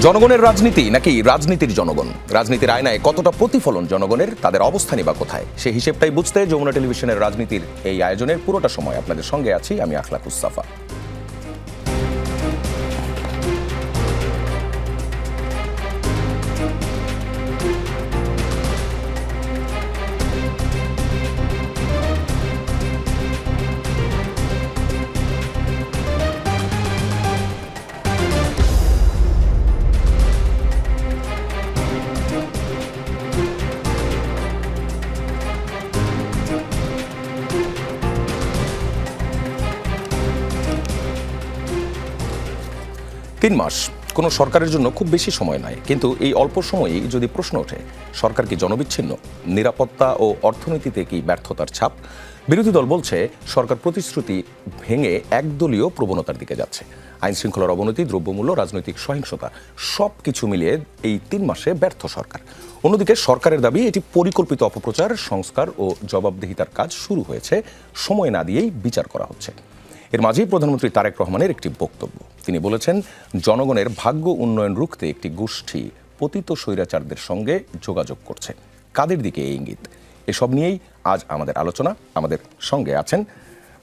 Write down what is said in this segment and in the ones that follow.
জনগণের রাজনীতি নাকি রাজনীতির জনগণ? রাজনীতির আয়নায় কতটা প্রতিফলন জনগণের, তাদের অবস্থানই বা কোথায়? সেই হিসেবটাই বুঝতে যমুনা টেলিভিশনের রাজনীতির এই আয়োজনের পুরোটা সময় আপনাদের সঙ্গে আছি আমি আখলাকুস সাফা। তিন মাস কোনো সরকারের জন্য খুব বেশি সময় নয়, কিন্তু এই অল্প সময়েই যদি প্রশ্ন ওঠে সরকার কি জনবিচ্ছিন্ন, নিরাপত্তা ও অর্থনীতিতে কি ব্যর্থতার ছাপ? বিরোধী দল বলছে সরকার প্রতিশ্রুতি ভেঙে একদলীয় প্রবণতার দিকে যাচ্ছে। আইন শৃঙ্খলার অবনতি, দ্রব্যমূল্য, রাজনৈতিক সহিংসতা সব কিছু মিলিয়ে এই 3 মাসে ব্যর্থ সরকার। অন্যদিকে সরকারের দাবি এটি পরিকল্পিত অপপ্রচার, সংস্কার ও জবাবদিহিতার কাজ শুরু হয়েছে, সময় না দিয়েই বিচার করা হচ্ছে। এর মাঝেই প্রধানমন্ত্রী তারেক রহমানের একটি বক্তব্য। তিনি বলেছেন, জনগণের ভাগ্য উন্নয়ন রুখতে একটি গোষ্ঠী পতিত স্বৈরাচারদের সঙ্গে যোগাযোগ করছে। কাদের দিকে এই ইঙ্গিত? এসব নিয়েই আজ আমাদের আলোচনা। আমাদের সঙ্গে আছেন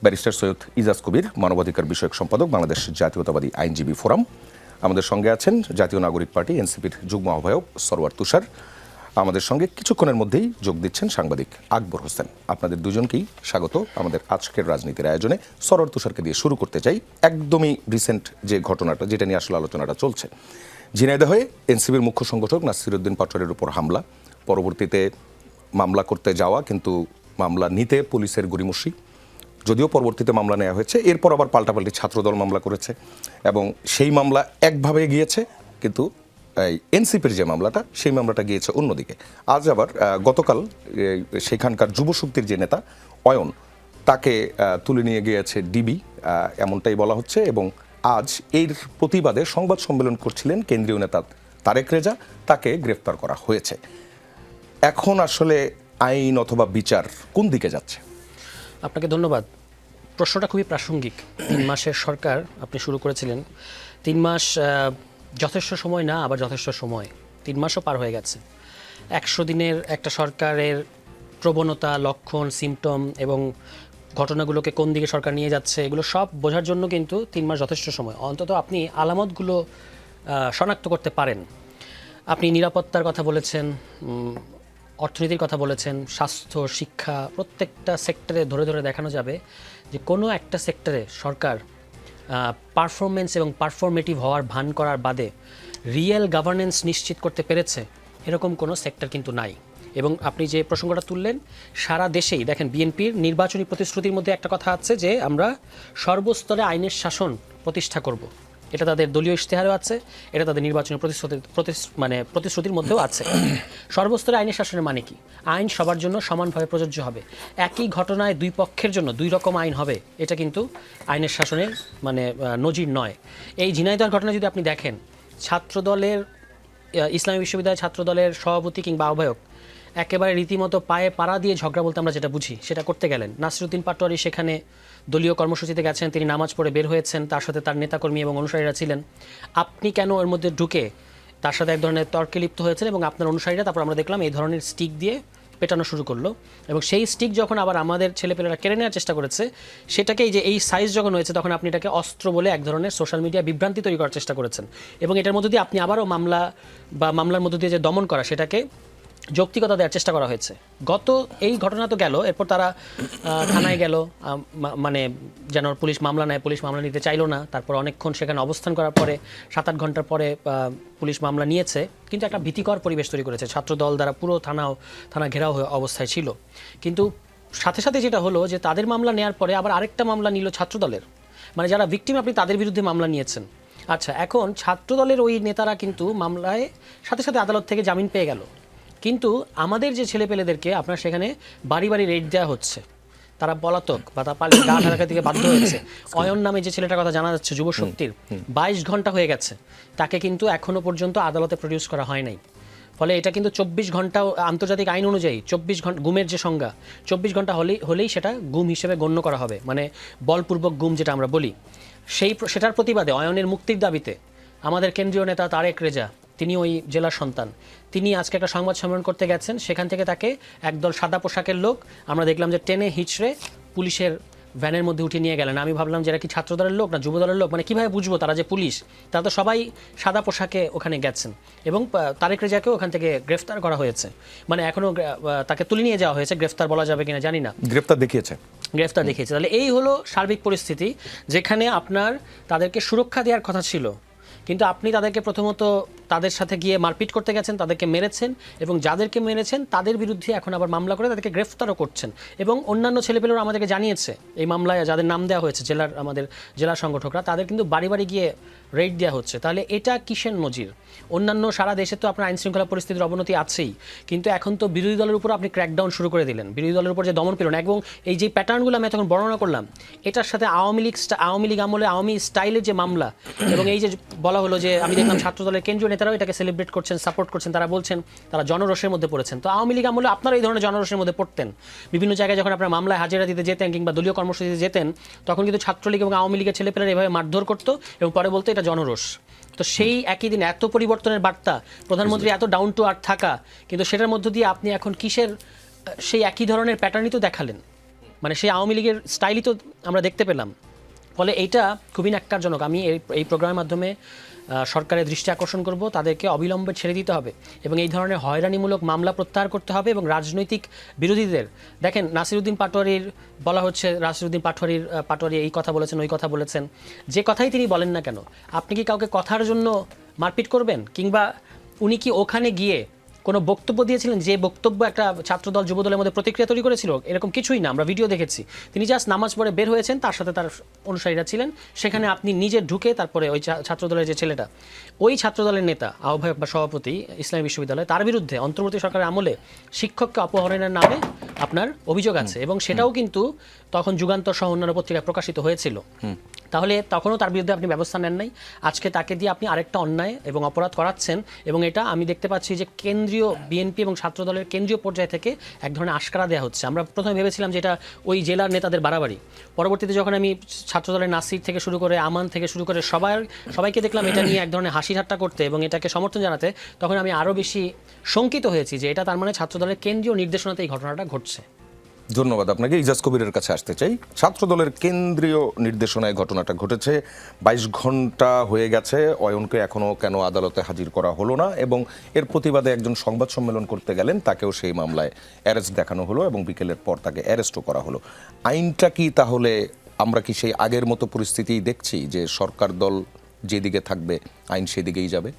ব্যারিস্টার সৈয়দ ইজাজ কবির, মানবাধিকার বিষয়ক সম্পাদক, বাংলাদেশ জাতীয়তাবাদী আইনজীবী ফোরাম। আমাদের সঙ্গে আছেন জাতীয় নাগরিক পার্টি এনসিপির যুগ্ম আহ্বায়ক সরওয়ার তুষার। আমাদের সঙ্গে কিছুক্ষণের মধ্যেই যোগ দিচ্ছেন সাংবাদিক আকবর হোসেন। আপনাদের দুজনকেই স্বাগত আমাদের আজকের রাজনীতির আয়োজনে। সরওয়ার তুষারকে দিয়ে শুরু করতে চাই। একদমই রিসেন্ট যে ঘটনাটা, যেটা নিয়ে আসলে আলোচনাটা চলছে, ঝিনাইদহে এনসিপির মুখ্য সংগঠক নাসিরউদ্দিন পাটোয়ারির উপর হামলা, পরবর্তীতে মামলা করতে যাওয়া কিন্তু মামলা নিতে পুলিশের গড়িমসি, যদিও পরবর্তীতে মামলা নেওয়া হয়েছে। এরপর আবার পাল্টাপাল্টি ছাত্রদল মামলা করেছে এবং সেই মামলা একভাবে গিয়েছে, কিন্তু এনসিপির যে মামলাটা, সেই মামলাটা গিয়েছে অন্যদিকে। আজ আবার গতকাল সেখানকার যুবশক্তির যে নেতা অয়ন, তাকে তুলে নিয়ে গিয়েছে ডিবি, এমনটাই বলা হচ্ছে। এবং আজ এর প্রতিবাদে সংবাদ সম্মেলন করছিলেন কেন্দ্রীয় নেতা তারেক রেজা, তাকে গ্রেফতার করা হয়েছে। এখন আসলে আইন অথবা বিচার কোন দিকে যাচ্ছে? আপনাকে ধন্যবাদ। প্রশ্নটা খুবই প্রাসঙ্গিক। 3 মাসের সরকার আপনি শুরু করেছিলেন। 3 মাস যথেষ্ট সময় না, আবার যথেষ্ট সময়। 3 মাসও পার হয়ে গেছে। 100 দিনের একটা সরকারের প্রবণতা, লক্ষণ, সিমটম এবং ঘটনাগুলোকে কোন দিকে সরকার নিয়ে যাচ্ছে, এগুলো সব বোঝার জন্য কিন্তু 3 মাস যথেষ্ট সময়। অন্তত আপনি আলামতগুলো শনাক্ত করতে পারেন। আপনি নিরাপত্তার কথা বলেছেন, অর্থনীতির কথা বলেছেন, স্বাস্থ্য, শিক্ষা, প্রত্যেকটা সেক্টরে ধরে ধরে দেখানো যাবে যে কোনো একটা সেক্টরে সরকার পারফরমেন্স এবং পারফরমেটিভ হওয়ার ভান করার বাদে রিয়েল গভর্নেন্স নিশ্চিত করতে পেরেছে এরকম কোনো সেক্টর কিন্তু নাই। এবং আপনি যে প্রসঙ্গটা তুললেন, সারা দেশেই দেখেন বিএনপির নির্বাচনী প্রতিশ্রুতির মধ্যে একটা কথা আছে যে আমরা সর্বস্তরে আইনের শাসন প্রতিষ্ঠা করব। এটা তাদের দলীয় ইশতেহারেও আছে, এটা তাদের নির্বাচনী প্রতিশ্রুতির মধ্যেও আছে। সর্বস্তরে আইনের শাসনের মানে কি? আইন সবার জন্য সমানভাবে প্রযোজ্য হবে। একই ঘটনায় দুই পক্ষের জন্য দুই রকম আইন হবে, এটা কিন্তু আইনের শাসনের নজির নয়। এই ঝিনাইদহের ঘটনা যদি আপনি দেখেন, ছাত্রদলের ইসলামী বিশ্ববিদ্যালয় ছাত্রদলের সভাপতি কিংবা আহ্বায়ক একেবারে রীতিমতো পায়ে পাড়া দিয়ে ঝগড়া বলতে আমরা যেটা বুঝি সেটা করতে গেলেন। নাসিরউদ্দিন পাটোয়ারি সেখানে দলীয় কর্মসূচিতে গেছেন, তিনি নামাজ পড়ে বের হয়েছেন, তার সাথে তার নেতাকর্মী এবং অনুসারীরা ছিলেন। আপনি কেন এর মধ্যে ঢুকে তার সাথে এক ধরনের তর্কে লিপ্ত হয়েছেন এবং আপনার অনুসারীরা তারপর আমরা দেখলাম এই ধরনের স্টিক দিয়ে পেটানো শুরু করলো। এবং সেই স্টিক যখন আবার আমাদের ছেলেপেলেরা কেড়ে নেওয়ার চেষ্টা করেছে, সেটাকেই যে এই সাইজ যখন হয়েছে তখন আপনি এটাকে অস্ত্র বলে এক ধরনের সোশ্যাল মিডিয়া বিভ্রান্তি তৈরি করার চেষ্টা করেছেন। এবং এটার মধ্যে দিয়ে আপনি আবারও মামলার মধ্যে দিয়ে যে দমন করা, সেটাকে যৌক্তিকতা দেওয়ার চেষ্টা করা হয়েছে। এই ঘটনা তো গেল, এরপর তারা থানায় গেল, যেন পুলিশ মামলা নেয়, পুলিশ মামলা নিতে চাইলো না। তারপর অনেকক্ষণ সেখানে অবস্থান করার পরে 7-8 ঘন্টার পরে পুলিশ মামলা নিয়েছে, কিন্তু একটা ভীতিকর পরিবেশ তৈরি করেছে। ছাত্রদল দ্বারা পুরো থানা ঘেরাও অবস্থায় ছিল। কিন্তু সাথে সাথে যেটা হলো যে তাদের মামলা নেওয়ার পরে আবার আরেকটা মামলা নিল ছাত্রদলের, যারা ভিকটিম, আপনি তাদের বিরুদ্ধে মামলা নিয়েছেন। আচ্ছা, এখন ছাত্রদলের ওই নেতারা কিন্তু মামলায় সাথে সাথে আদালত থেকে জামিন পেয়ে গেল, কিন্তু আমাদের যে ছেলেপেলেদেরকে আপনার সেখানে বাড়ি বাড়ি রেড দেওয়া হচ্ছে, তারা পলাতক বা তারা পালিয়ে গা ঢাকা থেকে বাধ্য হয়েছে। অয়ন নামে যে ছেলেটার কথা জানা যাচ্ছে, যুবশক্তির 22 ঘন্টা হয়ে গেছে, তাকে কিন্তু এখনো পর্যন্ত আদালতে প্রডিউস করা হয় নাই। ফলে এটা কিন্তু 24 ঘন্টা আন্তর্জাতিক আইন অনুযায়ী 24 ঘন্টা গুমের যে সংজ্ঞা, 24 ঘন্টা হলেই সেটা গুম হিসেবে গণ্য করা হবে, বলপূর্বক গুম যেটা আমরা বলি। সেটার প্রতিবাদে অয়নের মুক্তির দাবিতে আমাদের কেন্দ্রীয় নেতা তারেক রেজা, তিনি ওই জেলার সন্তান, তিনি আজকে একটা সংবাদ সম্মেলন করতে গেছেন, সেখান থেকে তাকে একদল সাদা পোশাকের লোক আমরা দেখলাম যে টেনে হিচড়ে পুলিশের ভ্যানের মধ্যে উঠিয়ে নিয়ে গেলেন। আমি ভাবলাম যে এরা কি ছাত্রদলের লোক না যুবদলের লোক, মানে কীভাবে বুঝবো তারা যে পুলিশ? তারা তো সবাই সাদা পোশাকে ওখানে গেছেন এবং তারেক রেজাকেও ওখান থেকে গ্রেফতার করা হয়েছে, মানে এখনও তাকে তুলে নিয়ে যাওয়া হয়েছে, গ্রেফতার বলা যাবে কিনা জানি না, গ্রেফতার দেখিয়েছে। তাহলে এই হলো সার্বিক পরিস্থিতি, যেখানে আপনার তাদেরকে সুরক্ষা দেওয়ার কথা ছিল, কিন্তু আপনি তাদেরকে প্রথমত তাদের সাথে গিয়ে মারপিট করতে গেছেন, তাদেরকে মেরেছেন এবং যাদেরকে মেরেছেন তাদের বিরুদ্ধে এখন আবার মামলা করে তাদেরকে গ্রেফতারও করছেন। এবং অন্যান্য ছেলেপেলেরা আমাদেরকে জানিয়েছে এই মামলায় যাদের নাম দেওয়া হয়েছে আমাদের জেলার সংগঠকরা, তাদের কিন্তু বাড়ি বাড়ি গিয়ে রেড দেওয়া হচ্ছে। তাহলে এটা কিসের নজির? অন্যান্য সারা দেশে তো আপনার আইনশৃঙ্খলা পরিস্থিতির অবনতি আছেই, কিন্তু এখন তো বিরোধী দলের উপর আপনি ক্র্যাকডাউন শুরু করে দিলেন, বিরোধী দলের উপর যে দমন পীড়ন এবং এই যে প্যাটার্নগুলো আমি তখন বর্ণনা করলাম, এটার সাথে আওয়ামী লীগ আমলে আওয়ামী স্টাইলের যে মামলা, এবং এই যে বলা হলো যে আমি দেখলাম ছাত্র দলের কেন্দ্রীয় নেতারাও এটাকে সেলিব্রেট করছেন, সাপোর্ট করছেন, তারা বলছেন তারা জনরোষের মধ্যে পড়েছেন। তো আওয়ামী লীগ আমলে আপনারা এই ধরনের জনরোষের মধ্যে পড়তেন, বিভিন্ন জায়গায় যখন আপনারা মামলায় হাজিরা দিতে যেতেন কিংবা দলীয় কর্মসূচিতে যেতেন, তখন কিন্তু ছাত্রলীগ এবং আওয়ামী লীগের ছেলেপেলেরা এভাবে মারধর করতো এবং পরে বলতো এটা জনরোষ। তো সেই একই দিন এত পরিবর্তনের বার্তা, প্রধানমন্ত্রী এত ডাউন টু আর্থ থাকা, কিন্তু সেটার মধ্য দিয়ে আপনি এখন কিসের সেই একই ধরনের প্যাটার্নই তো দেখালেন, মানে সেই আওয়ামী লীগের স্টাইলই তো আমরা দেখতে পেলাম। ফলে এইটা খুবই ন্যাক্কারজনক। আমি এই প্রোগ্রামের মাধ্যমে সরকারের দৃষ্টি আকর্ষণ করব, তাদেরকে অবিলম্বে ছেড়ে দিতে হবে এবং এই ধরনের হয়রানিমূলক মামলা প্রত্যাহার করতে হবে। এবং রাজনৈতিক বিরোধীদের দেখেন, নাসিরউদ্দিন পাটোয়ারির বলা হচ্ছে, নাসিরউদ্দিন পাটোয়ারি এই কথা বলেছেন, ওই কথা বলেছেন, যে কথাই তিনি বলেন না কেন, আপনি কি কাউকে কথার জন্য মারপিট করবেন? কিংবা উনি কি ওখানে গিয়ে কোনো বক্তব্য দিয়েছিলেন যে বক্তব্য একটা ছাত্রদল যুবদলের মধ্যে প্রতিক্রিয়া তৈরি করেছিল? এরকম কিছুই না, আমরা ভিডিও দেখেছি। তিনি জাস্ট নামাজ পড়ে বের হয়েছেন, তার সাথে তার অনুসারীরা ছিলেন, সেখানে আপনি নিজে ঢুকে তারপরে ওই ছাত্রদলের যে ছেলেটা, ওই ছাত্রদলের নেতা আহ্বায়ক বা সভাপতি ইসলামী বিশ্ববিদ্যালয়, তার বিরুদ্ধে অন্তর্বর্তী সরকারের আমলে শিক্ষককে অপহরণের নামে আপনার অভিযোগ আছে এবং সেটাও কিন্তু তখন যুগান্তর সহ অন্যান্য পত্রিকায় প্রকাশিত হয়েছিল। তাহলে তখনও তার বিরুদ্ধে আপনি ব্যবস্থা নেন নাই, আজকে তাকে দিয়ে আপনি আরেকটা অন্যায় এবং অপরাধ করাচ্ছেন। এবং এটা আমি দেখতে পাচ্ছি যে কেন্দ্রীয় বিএনপি এবং ছাত্রদলের কেন্দ্রীয় পর্যায় থেকে এক ধরনের আশকারা দেওয়া হচ্ছে। আমরা প্রথমে ভেবেছিলাম যে এটা ওই জেলার নেতাদের বাড়াবাড়ি, পরবর্তীতে যখন আমি ছাত্রদলের নাসির থেকে শুরু করে আমান থেকে শুরু করে সবাইকে দেখলাম এটা নিয়ে এক ধরনের হাসি ঠাট্টা করতে এবং এটাকে সমর্থন জানাতে, তখন আমি আরও বেশি শঙ্কিত হয়েছি যে এটা তার মানে ছাত্রদলের কেন্দ্রীয় নির্দেশনাতে এই ঘটনাটা ঘটছে। ধন্যবাদ আপনাকে। ইজাজ কবিরের কাছে আসতে চাই। ছাত্রদলের কেন্দ্রীয় নির্দেশনায় ঘটনাটা ঘটেছে, 22 ঘন্টা হয়ে গেছে, অয়নকে এখনো কেন আদালতে হাজির করা হলো না এবং এর প্রতিবাদে একজন সংবাদ সম্মেলন করতে গেলেন, তাকেও সেই মামলায় অ্যারেস্ট দেখানো হলো এবং বিকেলের পর তাকে অ্যারেস্টও করা হলো। আইনটা কি তাহলে আমরা কি সেই আগের মতো পরিস্থিতি দেখছি যে সরকার দল যেদিকে থাকবে আইন সেদিকেই যাবে?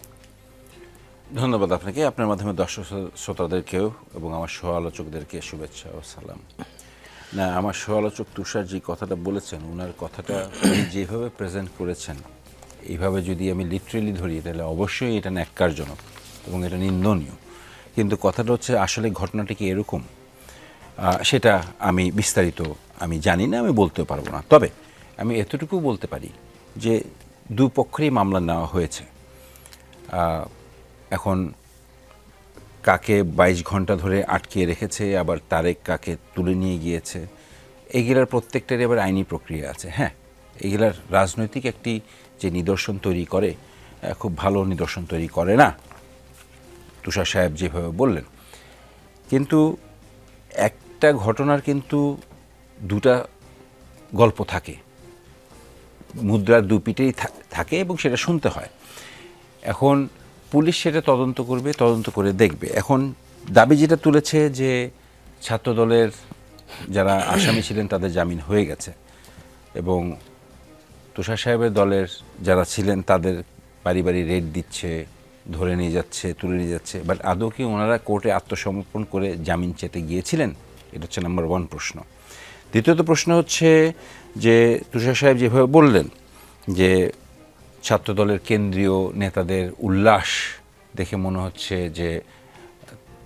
ধন্যবাদ আপনাকে, আপনার মাধ্যমে দর্শক শ্রোতাদেরকেও এবং আমার সহ আলোচকদেরকে শুভেচ্ছা ও সালাম। না, আমার সহ আলোচক তুষার যে কথাটা বলেছেন, ওনার কথাটা উনি যেভাবে প্রেজেন্ট করেছেন, এইভাবে যদি আমি লিটারেলি ধরি তাহলে অবশ্যই এটা ন্যাক্কারজনক এবং এটা নিন্দনীয়। কিন্তু কথাটা হচ্ছে আসলে ঘটনাটি কি এরকম, সেটা আমি বিস্তারিত আমি জানি না, আমি বলতেও পারবো না। তবে আমি এতটুকু বলতে পারি যে দুপক্ষেরই মামলা নেওয়া হয়েছে। এখন কাকে 22 ঘন্টা ধরে আটকিয়ে রেখেছে, আবার তারেক কাকে তুলে নিয়ে গিয়েছে, এগুলার প্রত্যেকটারই আবার আইনি প্রক্রিয়া আছে। হ্যাঁ, এগুলার রাজনৈতিক একটি যে নিদর্শন তৈরি করে, খুব ভালো নিদর্শন তৈরি করে না, তুষার সাহেব যেভাবে বললেন। কিন্তু একটা ঘটনার কিন্তু দুটা গল্প থাকে, মুদ্রার দুপিঠেই থাকে এবং সেটা শুনতে হয়। এখন পুলিশ সেটা তদন্ত করবে, তদন্ত করে দেখবে। এখন দাবি যেটা তুলেছে যে ছাত্রদলের যারা আসামি ছিলেন তাদের জামিন হয়ে গেছে এবং তুষার সাহেবের দলের যারা ছিলেন তাদের বাড়ি বাড়ি রেড দিচ্ছে, ধরে নিয়ে যাচ্ছে, তুলে নিয়ে যাচ্ছে। বাট আদৌ কি ওনারা কোর্টে আত্মসমর্পণ করে জামিন চেতে গিয়েছিলেন? এটা হচ্ছে নাম্বার 1 প্রশ্ন। দ্বিতীয়ত প্রশ্ন হচ্ছে যে তুষার সাহেব যেভাবে বললেন যে ছাত্রদলের কেন্দ্রীয় নেতাদের উল্লাস দেখে মনে হচ্ছে যে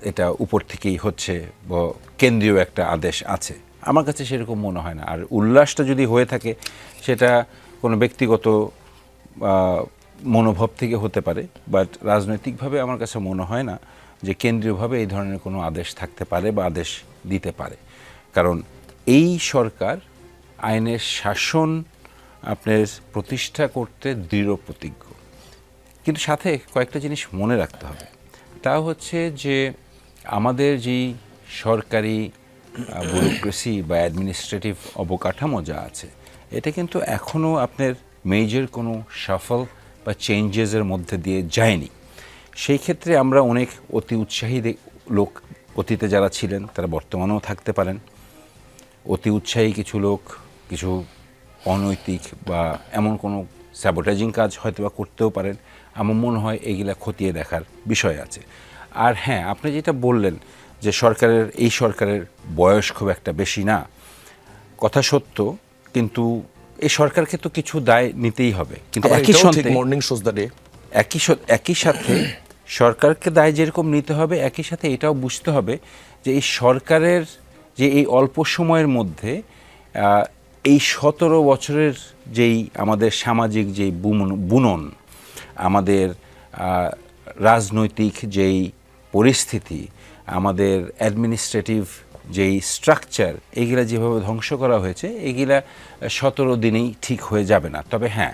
এটা উপর থেকেই হচ্ছে বা কেন্দ্রীয় একটা আদেশ আছে। আমার কাছে সেরকম মনে হয় না। আর উল্লাসটা যদি হয়ে থাকে সেটা কোনো ব্যক্তিগত মনোভাব থেকে হতে পারে, বাট রাজনৈতিকভাবে আমার কাছে মনে হয় না যে কেন্দ্রীয়ভাবে এই ধরনের কোনো আদেশ থাকতে পারে বা আদেশ দিতে পারে। কারণ এই সরকার আইনের শাসন আপনার প্রতিষ্ঠা করতে দৃঢ় প্রতিজ্ঞ। কিন্তু সাথে কয়েকটা জিনিস মনে রাখতে হবে। তা হচ্ছে যে আমাদের যেই সরকারি ব্যুরোক্রেসি বা অ্যাডমিনিস্ট্রেটিভ অবকাঠামো যা আছে, এটা কিন্তু এখনও আপনার মেজর কোনো সাফল বা চেঞ্জেসের মধ্যে দিয়ে যায়নি। সেই ক্ষেত্রে আমরা অনেক অতি উৎসাহী লোক অতীতে যারা ছিলেন তারা বর্তমানেও থাকতে পারেন। অতি উৎসাহী কিছু লোক কিছু অনৈতিক বা এমন কোনো স্যাবোটাইজিং কাজ হয়তো বা করতেও পারেন। আমার মনে হয় এগুলা খতিয়ে দেখার বিষয় আছে। আর হ্যাঁ, আপনি যেটা বললেন যে এই সরকারের বয়স খুব একটা বেশি না, কথা সত্য, কিন্তু এই সরকারকে তো কিছু দায় নিতেই হবে। কিন্তু একই সাথে মর্নিং শোজ দ্য ডে, একই সাথে সরকারকে দায় যেরকম নিতে হবে, একই সাথে এটাও বুঝতে হবে যে এই সরকারের যে এই অল্প সময়ের মধ্যে এই 17 বছরের যেই আমাদের সামাজিক যেই বুনন, আমাদের রাজনৈতিক যেই পরিস্থিতি, আমাদের অ্যাডমিনিস্ট্রেটিভ যেই স্ট্রাকচার, এইগুলা যেভাবে ধ্বংস করা হয়েছে, এইগুলা 17 দিনেই ঠিক হয়ে যাবে না। তবে হ্যাঁ,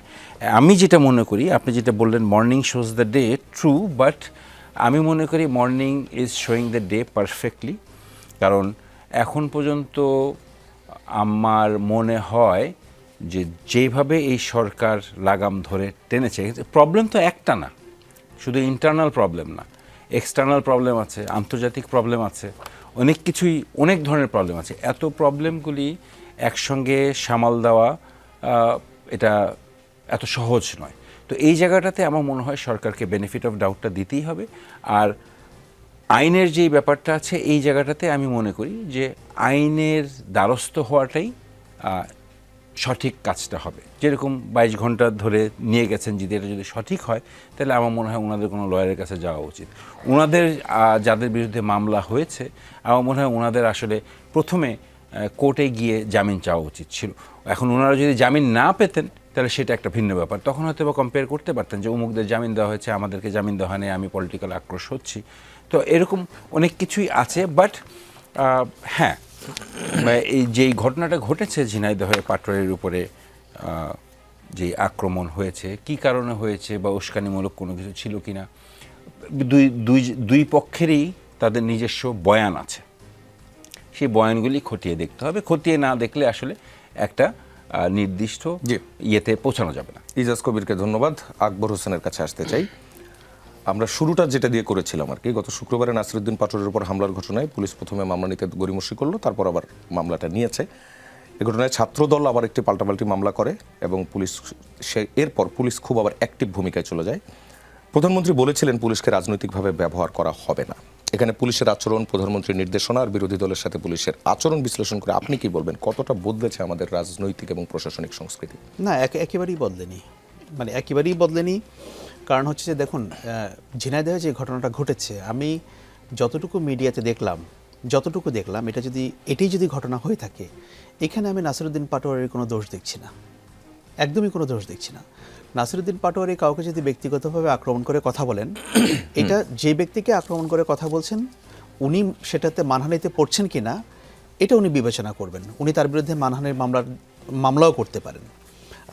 আমি যেটা মনে করি, আপনি যেটা বললেন morning shows the day, true, but আমি মনে করি morning is showing the day perfectly. কারণ এখন পর্যন্ত আমার মনে হয় যে যেভাবে এই সরকার লাগাম ধরে টেনেছে, প্রবলেম তো একটা না, শুধু ইন্টারনাল প্রবলেম না, এক্সটার্নাল প্রবলেম আছে, আন্তর্জাতিক প্রবলেম আছে, অনেক কিছুই, অনেক ধরনের প্রবলেম আছে। এত প্রবলেমগুলি একসঙ্গে সামাল দেওয়া এটা এত সহজ নয়। তো এই জায়গাটাতে আমার মনে হয় সরকারকে বেনিফিট অফ ডাউটটা দিতেই হবে। আর আইনের যেই ব্যাপারটা আছে, এই জায়গাটাতে আমি মনে করি যে আইনের দ্বারস্থ হওয়াটাই সঠিক কাজটা হবে। যেরকম 22 ঘন্টা ধরে নিয়ে গেছেন, যদি এটা যদি সঠিক হয়, তাহলে আমার মনে হয় ওনাদের কোনো লয়ারের কাছে যাওয়া উচিত। ওনাদের যাদের বিরুদ্ধে মামলা হয়েছে, আমার মনে হয় ওনাদের আসলে প্রথমে কোর্টে গিয়ে জামিন চাওয়া উচিত ছিল। এখন ওনারা যদি জামিন না পেতেন, তাহলে সেটা একটা ভিন্ন ব্যাপার। তখন হয়তো বা কম্পেয়ার করতে পারতেন যে অমুকদের জামিন দেওয়া হয়েছে, আমাদেরকে জামিন দেওয়া হয়নি, আমি পলিটিক্যাল আক্রোশ হচ্ছি। তো এরকম অনেক কিছুই আছে। বাট হ্যাঁ, এই যেই ঘটনাটা ঘটেছে ঝিনাইদহে পাটোয়ারির উপরে, যে আক্রমণ হয়েছে, কি কারণে হয়েছে বা উস্কানিমূলক কোনো কিছু ছিল কিনা, দুই পক্ষেরই তাদের নিজস্ব বয়ান আছে। সেই বয়ানগুলি খতিয়ে দেখতে হবে। খতিয়ে না দেখলে আসলে একটা নির্দিষ্ট ইয়েতে পৌঁছানো যাবে না। ইজাজ কবিরকে ধন্যবাদ। আকবর হোসেনের কাছে আসতে চাই। আমরা শুরুটা যেটা দিয়ে করেছিলাম আর কি, গত শুক্রবারে নাসিরউদ্দিন পাটোয়ারির উপর হামলার ঘটনায় পুলিশ প্রথমে মামলা নিতে গড়িমসি করলো, তারপর আবার মামলাটা নিয়েছে। এ ঘটনায় ছাত্রদল আবার একটি পাল্টাপাল্টি মামলা করে এবং এরপর পুলিশ খুব আবার অ্যাক্টিভ ভূমিকায় চলে যায়। প্রধানমন্ত্রী বলেছিলেন পুলিশকে রাজনৈতিকভাবে ব্যবহার করা হবে না। এখানে পুলিশের আচরণ, প্রধানমন্ত্রীর নির্দেশনা আর বিরোধী দলের সাথে পুলিশের আচরণ বিশ্লেষণ করে আপনি কি বলবেন, কতটা বদলেছে আমাদের রাজনৈতিক এবং প্রশাসনিক সংস্কৃতি? না, একেবারেই বদলেনি, মানে একেবারেই বদলেনি। কারণ হচ্ছে যে দেখুন, ঝিনাইদহে যে ঘটনাটা ঘটেছে, আমি যতটুকু মিডিয়াতে দেখলাম, এটাই যদি ঘটনা হয়ে থাকে, এখানে আমি নাসিরউদ্দিন পাটোয়ারির কোনো দোষ দেখছি না, একদমই কোনো দোষ দেখছি না। নাসিরউদ্দিন পাটোয়ারি কাউকে যদি ব্যক্তিগতভাবে আক্রমণ করে কথা বলেন, এটা যে ব্যক্তিকে আক্রমণ করে কথা বলছেন উনি সেটাতে মানহানিতে পড়ছেন কি না এটা উনি বিবেচনা করবেন। উনি তার বিরুদ্ধে মানহানির মামলাও করতে পারেন।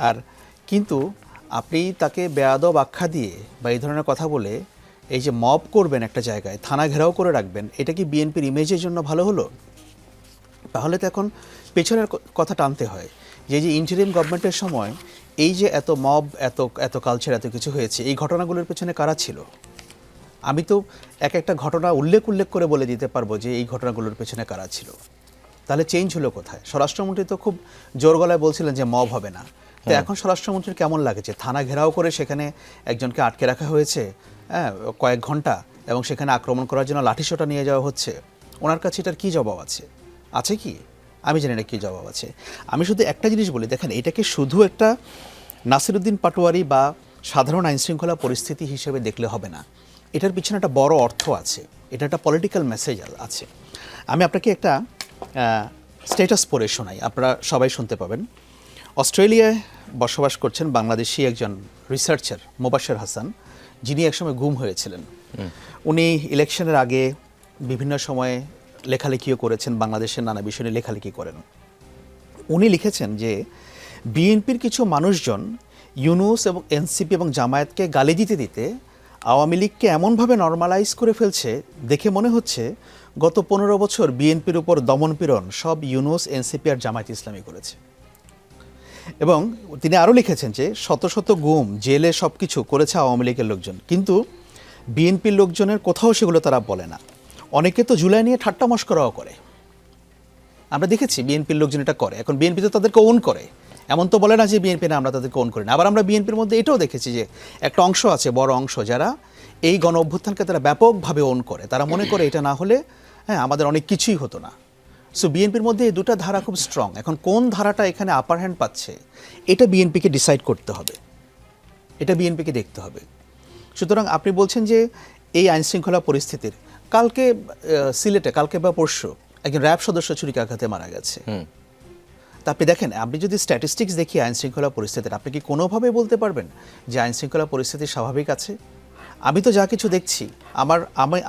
আর কিন্তু আপনি তাকে বেয়াদব আখ্যা দিয়ে বা এই ধরনের কথা বলে এই যে মব করবেন একটা জায়গায়, থানা ঘেরাও করে রাখবেন, এটা কি বিএনপির ইমেজের জন্য ভালো হলো? তাহলে তো এখন পেছনের কথা টানতে হয় যে ইন্টারিম গভর্নমেন্টের সময় এই যে এত মব, এত কালচার, এত কিছু হয়েছে, এই ঘটনাগুলোর পেছনে কারা ছিল? আমি তো একটা ঘটনা উল্লেখ করে বলে দিতে পারবো যে এই ঘটনাগুলোর পেছনে কারা ছিল। তাহলে চেঞ্জ হলো কোথায়? স্বরাষ্ট্রমন্ত্রী তো খুব জোর গলায় বলছিলেন যে মব হবে না। তো এখন স্বরাষ্ট্রমন্ত্রীর কেমন লাগছে? থানা ঘেরাও করে সেখানে একজনকে আটকে রাখা হয়েছে কয়েক ঘন্টা, এবং সেখানে আক্রমণ করার জন্য লাঠিসোঁটা নিয়ে যাওয়া হচ্ছে। ওনার কাছে এটার কী জবাব আছে কি? আমি জানি না কী জবাব আছে। আমি শুধু একটা জিনিস বলি, দেখেন, এটাকে শুধু একটা নাসিরউদ্দিন পাটোয়ারি বা সাধারণ আইনশৃঙ্খলা পরিস্থিতি হিসেবে দেখলে হবে না। এটার পিছনে একটা বড় অর্থ আছে, এটা একটা পলিটিক্যাল মেসেজ আছে। আমি আপনাকে একটা স্ট্যাটাস পড়ে শোনাই, আপনারা সবাই শুনতে পাবেন। অস্ট্রেলিয়ায় বসবাস করছেন বাংলাদেশি একজন রিসার্চার মোবাশ্বের হাসান, যিনি একসময় গুম হয়েছিলেন। উনি ইলেকশনের আগে বিভিন্ন সময়ে লেখালেখিও করেছেন, বাংলাদেশের নানা বিষয় নিয়ে লেখালেখি করেন। উনি লিখেছেন যে বিএনপির কিছু মানুষজন ইউনূস এবং এনসিপি এবং জামায়াতকে গালি দিতে দিতে আওয়ামী লীগকে এমনভাবে নর্মালাইজ করে ফেলছে, দেখে মনে হচ্ছে গত 15 বছর বিএনপির উপর দমনপীড়ন সব ইউনূস, এনসিপি আর জামায়াত ইসলামী করেছে। এবং তিনি আরও লিখেছেন যে শত শত গুম, জেলে সব কিছু করেছে আওয়ামী লীগের লোকজন, কিন্তু বিএনপির লোকজনের কোথাও সেগুলো তারা বলে না। অনেকে তো জুলাই নিয়ে ঠাট্টা মশকরাও করে, আমরা দেখেছি বিএনপির লোকজন এটা করে। এখন বিএনপি তো তাদেরকে ওন করে, এমন তো বলে না যে বিএনপি না আমরা তাদেরকে ওন করি না। আবার আমরা বিএনপির মধ্যে এটাও দেখেছি যে একটা অংশ আছে, বড় অংশ, যারা এই গণ অভ্যুত্থানকে তারা ব্যাপকভাবে ওন করে। তারা মনে করে এটা না হলে আমাদের অনেক কিছুই হতো না। সো বিএনপির মধ্যে এই দুটো ধারা খুব স্ট্রং। এখন কোন ধারাটা এখানে আপার হ্যান্ড পাচ্ছে এটা বিএনপিকে ডিসাইড করতে হবে, এটা বিএনপিকে দেখতে হবে। সুতরাং আপনি বলছেন যে এই আইনশৃঙ্খলা পরিস্থিতির, কালকে সিলেটে, কালকে বা পরশু একজন র্যাব সদস্য ছুরিকাঘাতে মারা গেছে। তা আপনি দেখেন, আপনি যদি স্ট্যাটিস্টিক্স দেখি আইনশৃঙ্খলা পরিস্থিতির, আপনি কি কোনোভাবে বলতে পারবেন যে আইনশৃঙ্খলা পরিস্থিতি স্বাভাবিক আছে? আমি তো যা কিছু দেখছি,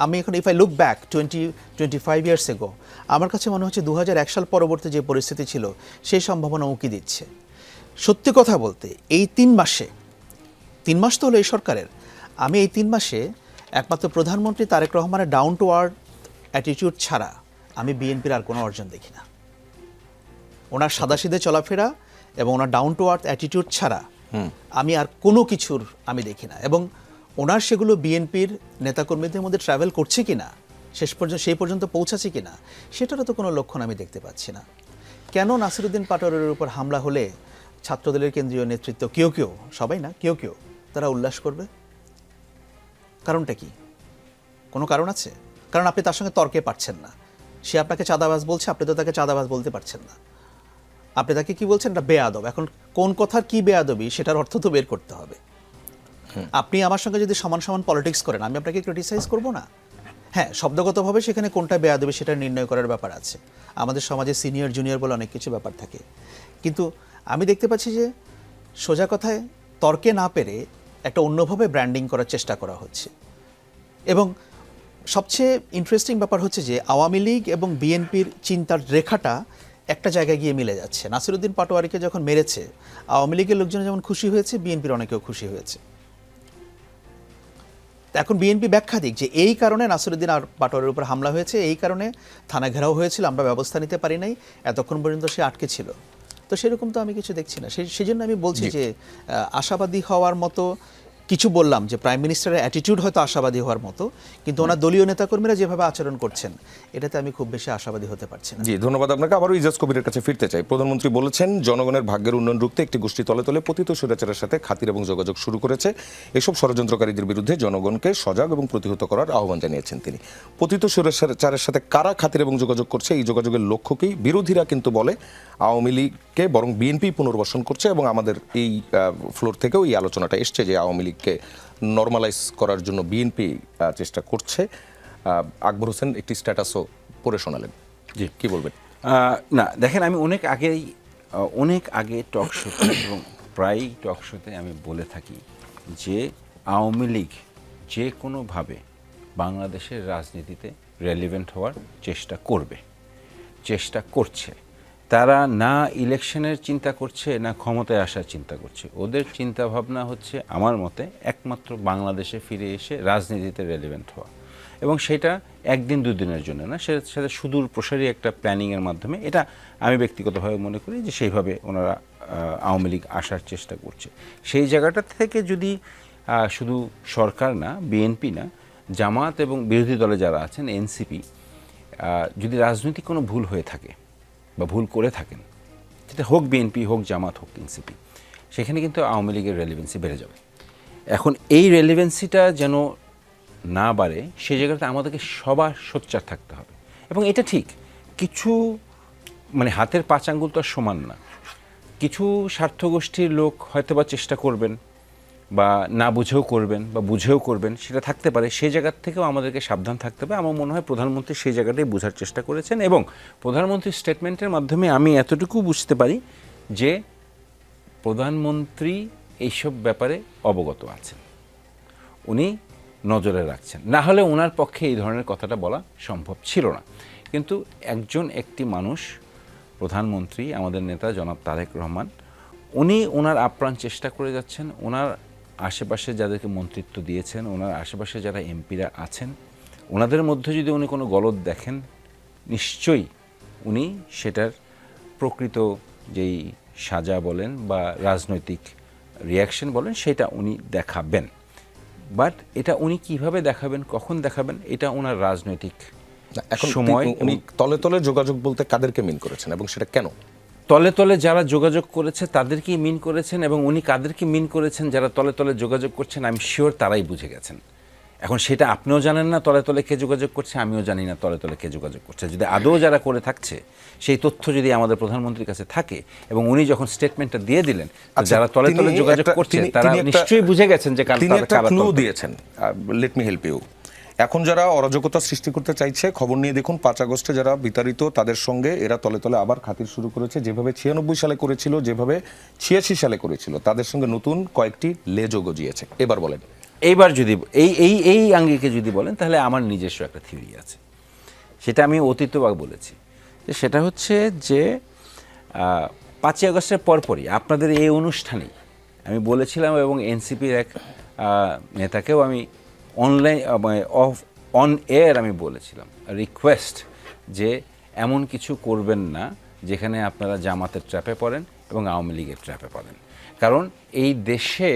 আমি এখন if I look back 25 years ago, আমার কাছে মনে হচ্ছে 2001 সাল পরবর্তী যে পরিস্থিতি ছিল সেই সম্ভাবনা উঁকি দিচ্ছে। সত্যি কথা বলতে এই 3 মাস তো হলো এই সরকারের, আমি এই 3 মাসে একমাত্র প্রধানমন্ত্রী তারেক রহমানের ডাউন টু আর্থ অ্যাটিটিউড ছাড়া আমি বিএনপির আর কোনো অর্জন দেখি না। ওনার সাদাসিধে চলাফেরা এবং ওনার ডাউন টু আর্থ অ্যাটিটিউড ছাড়া আমি আর কোনো কিছুর আমি দেখি না। এবং ওনার সেগুলো বিএনপির নেতাকর্মীদের মধ্যে ট্রাভেল করছে কিনা, সেই পর্যন্ত পৌঁছাচ্ছে কিনা, সেটারও তো কোনো লক্ষণ আমি দেখতে পাচ্ছি না। কেন নাসিরউদ্দিন পাটোয়ারির উপর হামলা হলে ছাত্রদলের কেন্দ্রীয় নেতৃত্ব কেউ সবাই না, কেউ তারা উল্লাস করবে? কারণটা কি? কোনো কারণ আছে? কারণ আপনি তার সঙ্গে তর্কে পারছেন না। সে আপনাকে চাঁদাবাজ বলছে, আপনি তো তাকে চাঁদাবাজ বলতে পারছেন না। আপনি তাকে কি বলছেন? এটা বেয়াদব। এখন কোন কথার কি বেয়াদবি সেটার অর্থ তো বের করতে হবে। আপনি আমার সঙ্গে যদি সমান সমান পলিটিক্স করেন, আমি আপনাকে ক্রিটিসাইজ করব না। হ্যাঁ, শব্দগতভাবে সেখানে কোনটা বেয়াদবি সেটা নির্ণয় করার ব্যাপার আছে। আমাদের সমাজে সিনিয়র জুনিয়র বলে অনেক কিছু ব্যাপার থাকে। কিন্তু আমি দেখতে পাচ্ছি যে সোজা কথায় তর্কে না পেরে একটা অন্যভাবে ব্র্যান্ডিং করার চেষ্টা করা হচ্ছে। এবং সবচেয়ে ইন্টারেস্টিং ব্যাপার হচ্ছে যে আওয়ামী লীগ এবং বিএনপির চিন্তার রেখাটা একটা জায়গায় গিয়ে মিলে যাচ্ছে। নাসিরউদ্দিন পাটোয়ারিকে যখন মেরেছে, আওয়ামী লীগের লোকজন যেমন খুশি হয়েছে, বিএনপির অনেকেও খুশি হয়েছে। এখন বিএনপি ব্যাখ্যা দিক যে এই কারণে নাসিরউদ্দিন আর পাটোয়ারির উপর হামলা হয়েছে, এই কারণে থানা ঘেরাও হয়েছিল, আমরা ব্যবস্থা নিতে পারি নাই, এতক্ষণ পর্যন্ত সে আটকে ছিল। তো সেরকম তো আমি কিছু দেখছি না। সেই জন্য আমি বলছি যে আশাবাদী হওয়ার মতো কিছু বললাম, যে প্রাইম মিনিস্টারের অ্যাটিটিউড হয়তো আশাবাদী হওয়ার মতো, কিন্তু ওনার দলীয় নেতাকর্মীরা যেভাবে আচরণ করছেন এটাতে আমি খুব বেশি আশাবাদী হতে পারছি না। জি, ধন্যবাদ আপনাকে। আবারও ইজাজ কবিরের কাছে ফিরতে চাই। প্রধানমন্ত্রী বলেছেন জনগণের ভাগ্যের উন্নয়ন রুখতে একটি গোষ্ঠী তলে তলে পতিত স্বৈরাচারের সাথে খাতির এবং যোগাযোগ শুরু করেছে। এসব ষড়যন্ত্রকারীদের বিরুদ্ধে জনগণকে সজাগ এবং প্রতিহত করার আহ্বান জানিয়েছেন তিনি। পতিত স্বৈরাচারের সাথে কারা খাতির এবং যোগাযোগ করছে, এই যোগাযোগের লক্ষ্যকেই বিরোধীরা কিন্তু বলে আওয়ামী লীগকে বরং বিএনপি পুনর্বাসন করছে। এবং আমাদের এই ফ্লোর থেকেও এই আলোচনাটা এসছে যে আওয়ামী লীগকে নরমালাইজ করার জন্য বিএনপি চেষ্টা করছে। আকবর হোসেন একটি স্ট্যাটাসও পড়ে শোনালেন। জি, কি বলবেন? না, দেখেন, আমি অনেক আগে টক শোতে এবং প্রায়ই টক শোতে আমি বলে থাকি যে আওয়ামী লীগ যে কোনোভাবে বাংলাদেশের রাজনীতিতে রেলিভেন্ট হওয়ার চেষ্টা করছে। তারা না ইলেকশনের চিন্তা করছে, না ক্ষমতায় আসার চিন্তা করছে। ওদের চিন্তা ভাবনা হচ্ছে আমার মতে একমাত্র বাংলাদেশে ফিরে এসে রাজনীতিতে রেলিভেন্ট হওয়া, এবং সেটা একদিন দুদিনের জন্য না, সেটা সুদূর প্রসারী একটা প্ল্যানিংয়ের মাধ্যমে। এটা আমি ব্যক্তিগতভাবে মনে করি যে সেইভাবে ওনারা আওয়ামী লীগ আসার চেষ্টা করছে। সেই জায়গাটা থেকে যদি শুধু সরকার না, বিএনপি না, জামাত এবং বিরোধী দলে যারা আছেন, এনসিপি, যদি রাজনৈতিক কোনো ভুল হয়ে থাকে বা ভুল করে থাকেন, সেটা হোক বিএনপি, হোক জামাত, হোক এনসিপি, সেখানে কিন্তু আওয়ামী লীগের রেলিভেন্সি বেড়ে যাবে। এখন এই রেলিভেন্সিটা যেন না বাড়ে, সেই জায়গাতে আমাদেরকে সবার সোচ্চার থাকতে হবে। এবং এটা ঠিক, কিছু হাতের 5 আঙ্গুল তো আর সমান না। কিছু স্বার্থগোষ্ঠীর লোক হয়তো বা চেষ্টা করবেন, বা না বুঝেও করবেন, বা বুঝেও করবেন, সেটা থাকতে পারে। সেই জায়গার থেকেও আমাদেরকে সাবধান থাকতে হবে। আমার মনে হয় প্রধানমন্ত্রী সেই জায়গাটাই বোঝার চেষ্টা করেছেন, এবং প্রধানমন্ত্রীর স্টেটমেন্টের মাধ্যমে আমি এতটুকু বুঝতে পারি যে প্রধানমন্ত্রী এইসব ব্যাপারে অবগত আছেন, উনি নজরে রাখছেন। না হলে ওনার পক্ষে এই ধরনের কথাটা বলা সম্ভব ছিল না। কিন্তু একটি মানুষ, প্রধানমন্ত্রী, আমাদের নেতা জনাব তারেক রহমান, উনি ওনার আপ্রাণ চেষ্টা করে যাচ্ছেন, ওনার আশেপাশে যাদেরকে মন্ত্রিত্ব দিয়েছেন, ওনার আশেপাশে যারা এমপিরা আছেন, ওনাদের মধ্যে যদি উনি কোনো গলদ দেখেন, নিশ্চয়ই উনি সেটার প্রকৃত যেই সাজা বলেন বা রাজনৈতিক রিয়াকশন বলেন সেটা উনি দেখাবেন। বাট এটা উনি কিভাবে দেখাবেন, কখন দেখাবেন, এটা ওনার রাজনৈতিক এখন সময়। উনি তলে তলে যোগাযোগ বলতে কাদেরকে মিন করেছেন এবং সেটা কেন? তলে তলে যারা যোগাযোগ করেছে তাদেরকেই মিন করেছেন, এবং উনি কাদেরকে মিন করেছেন যারা তলে তলে যোগাযোগ করছেন আমি শিওর তারাই বুঝে গেছেন। এখন সেটা আপনিও জানেন না তলে তলে কে যোগাযোগ করছে, আমিও জানি না তলে তলে কে যোগাযোগ করছে। যদি আদৌ যারা করে থাকছে সেই তথ্য যদি আমাদের প্রধানমন্ত্রীর কাছে থাকে, এবং উনি যখন স্টেটমেন্টটা দিয়ে দিলেন, তো যারা তলে তলে যোগাযোগ করছে তারা নিশ্চয়ই বুঝে গেছেন যে তিনি একটা ক্লু দিয়েছেন। Let me help you. এখন যারা অরাজকতা সৃষ্টি করতে চাইছে, খবর নিয়ে দেখুন 5 আগস্টে যারা বিতাড়িত তাদের সঙ্গে এরা তলে তলে আবার খাতির শুরু করেছে, যেভাবে 96 সালে করেছিল, যেভাবে 86 সালে করেছিল, তাদের সঙ্গে নতুন কয়েকটি লেজও গজিয়েছে। এবার বলেন। এইবার যদি এই আঙ্গিকে যদি বলেন তাহলে আমার নিজস্ব একটা থিওরি আছে, সেটা আমি অতীতও বলেছি, যে সেটা হচ্ছে যে 5 আগস্টের পরপরই আপনাদের এই অনুষ্ঠানেই আমি বলেছিলাম, এবং এনসিপির এক নেতাকেও আমি অন এয়ার আমি বলেছিলাম, রিকোয়েস্ট যে এমন কিছু করবেন না যেখানে আপনারা জামাতের ট্র্যাপে পড়েন এবং আওয়ামী লীগের ট্র্যাপে পড়েন। কারণ এই দেশে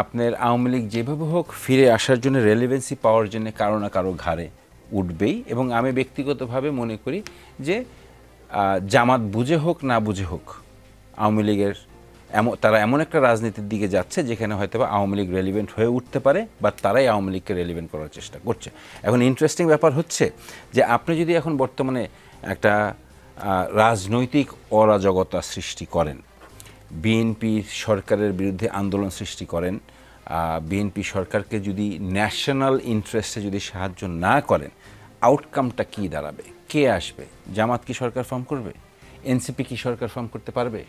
আপনার আওয়ামী লীগ যেভাবে হোক ফিরে আসার জন্য, রেলিভেন্সি পাওয়ার জন্য কারো না কারো ঘাড়ে উঠবেই। এবং আমি ব্যক্তিগতভাবে মনে করি যে জামাত বুঝে হোক না বুঝে হোক আওয়ামী লীগের তারা এমন একটা রাজনীতির দিকে যাচ্ছে যেখানে হয়তো বা আওয়ামী লীগ রেলিভেন্ট হয়ে উঠতে পারে, বা তারাই আওয়ামী লীগকে রেলিভেন্ট করার চেষ্টা করছে। এখন ইন্টারেস্টিং ব্যাপার হচ্ছে যে আপনি যদি এখন বর্তমানে একটা রাজনৈতিক অরাজকতা সৃষ্টি করেন, বিএনপি সরকারের বিরুদ্ধে আন্দোলন সৃষ্টি করেন, বিএনপি সরকারকে যদি ন্যাশনাল ইন্টারেস্টে যদি সাহায্য না করেন, আউটকামটা কি দাঁড়াবে? কে আসবে? জামাত কি সরকার ফর্ম করবে? এনসিপি কি সরকার ফর্ম করতে পারবে?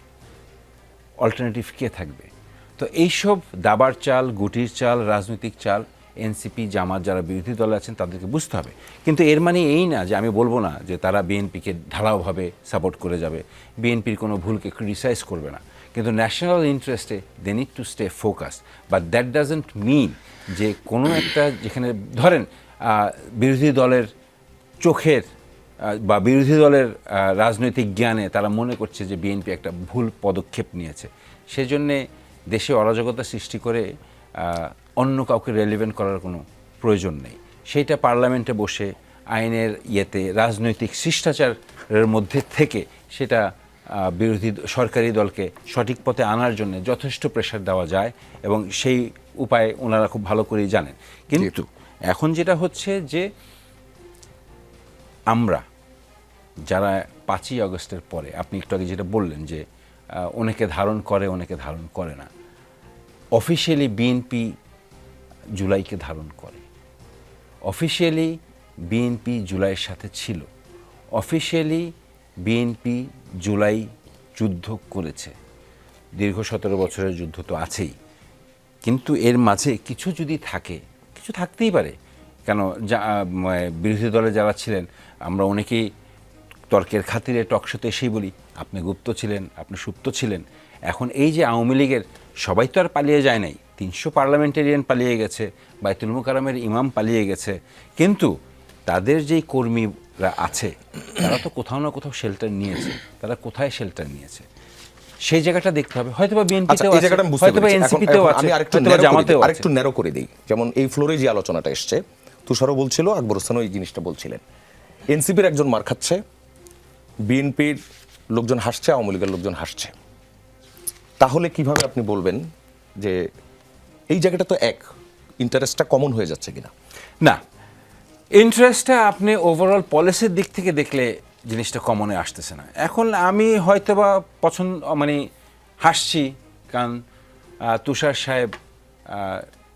অল্টারনেটিভ কে থাকবে? তো এইসব দাবার চাল, গুটির চাল, রাজনৈতিক চাল এনসিপি, জামাত যারা বিরোধী দলে আছেন তাদেরকে বুঝতে হবে। কিন্তু এর মানে এই না যে আমি বলবো না যে তারা বিএনপিকে ঢালাওভাবে সাপোর্ট করে যাবে, বিএনপির কোনো ভুলকে ক্রিটিসাইজ করবে না, কিন্তু ন্যাশনাল ইন্টারেস্টে they need to stay focus. But that doesn't mean যে কোনো একটা, যেখানে ধরেন বিরোধী দলের চোখের বা বিরোধী দলের রাজনৈতিক জ্ঞানে তারা মনে করছে যে বিএনপি একটা ভুল পদক্ষেপ নিয়েছে, সেজন্যে দেশে অরাজকতা সৃষ্টি করে অন্য কাউকে রেলিভেন্ট করার কোনো প্রয়োজন নেই। সেইটা পার্লামেন্টে বসে আইনের ইয়েতে রাজনৈতিক শিষ্টাচারের মধ্যে থেকে সেটা বিরোধী সরকারি দলকে সঠিক পথে আনার জন্য যথেষ্ট প্রেশার দেওয়া যায়, এবং সেই উপায় ওনারা খুব ভালো করেই জানেন। কিন্তু এখন যেটা হচ্ছে যে আমরা যারা 5ই আগস্টের পরে, আপনি একটু আগে যেটা বললেন যে অনেকে ধারণ করে অনেকে ধারণ করে না, অফিসিয়ালি বিএনপি জুলাইকে ধারণ করে, অফিসিয়ালি বিএনপি জুলাইয়ের সাথে ছিল, অফিসিয়ালি বিএনপি জুলাই যুদ্ধ করেছে, দীর্ঘ 17 বছরের যুদ্ধ তো আছেই। কিন্তু এর মাঝে কিছু যদি থাকে, কিছু থাকতেই পারে, কেন বিরোধী দলে যারা ছিলেন আমরা অনেকেই তর্কের খাতিরে টকশোতে এসেই বলি আপনি গুপ্ত ছিলেন, আপনি সুপ্ত ছিলেন। এখন এই যে আওয়ামী লীগের সবাই তো আর পালিয়ে যায় নাই, 300 পার্লামেন্টেরিয়ান পালিয়ে গেছে, বাইতুল মুকাররমের ইমাম পালিয়ে গেছে, কিন্তু তাদের যেই কর্মীরা আছে তারা তো কোথাও না কোথাও শেল্টার নিয়েছে। তারা কোথায় শেল্টার নিয়েছে সেই জায়গাটা দেখতে হবে। হয়তোবা বিএনপিতেও আছে, হয়তোবা এনসিপিতেও আছে, হয়তোবা জামাতেও আছে। আরেকটু ন্যারো করে দেই, যেমন এই ফ্লোরে যে আলোচনাটা এসছে, তুষারও বলছিল, আকবর হোসেনও এই জিনিসটা বলছিলেন, এনসিপির একজন মার খাচ্ছে, বিএনপির লোকজন হাসছে, আওয়ামী লীগের লোকজন হাসছে, তাহলে কিভাবে আপনি বলবেন যে এই জায়গাটা তো এক, ইন্টারেস্টটা কমন হয়ে যাচ্ছে কিনা? না, ইন্টারেস্টটা আপনি ওভারঅল পলিসির দিক থেকে দেখলে জিনিসটা কমনে আসতেছে না। এখন আমি হয়তোবা হাসছি কারণ তুষার সাহেব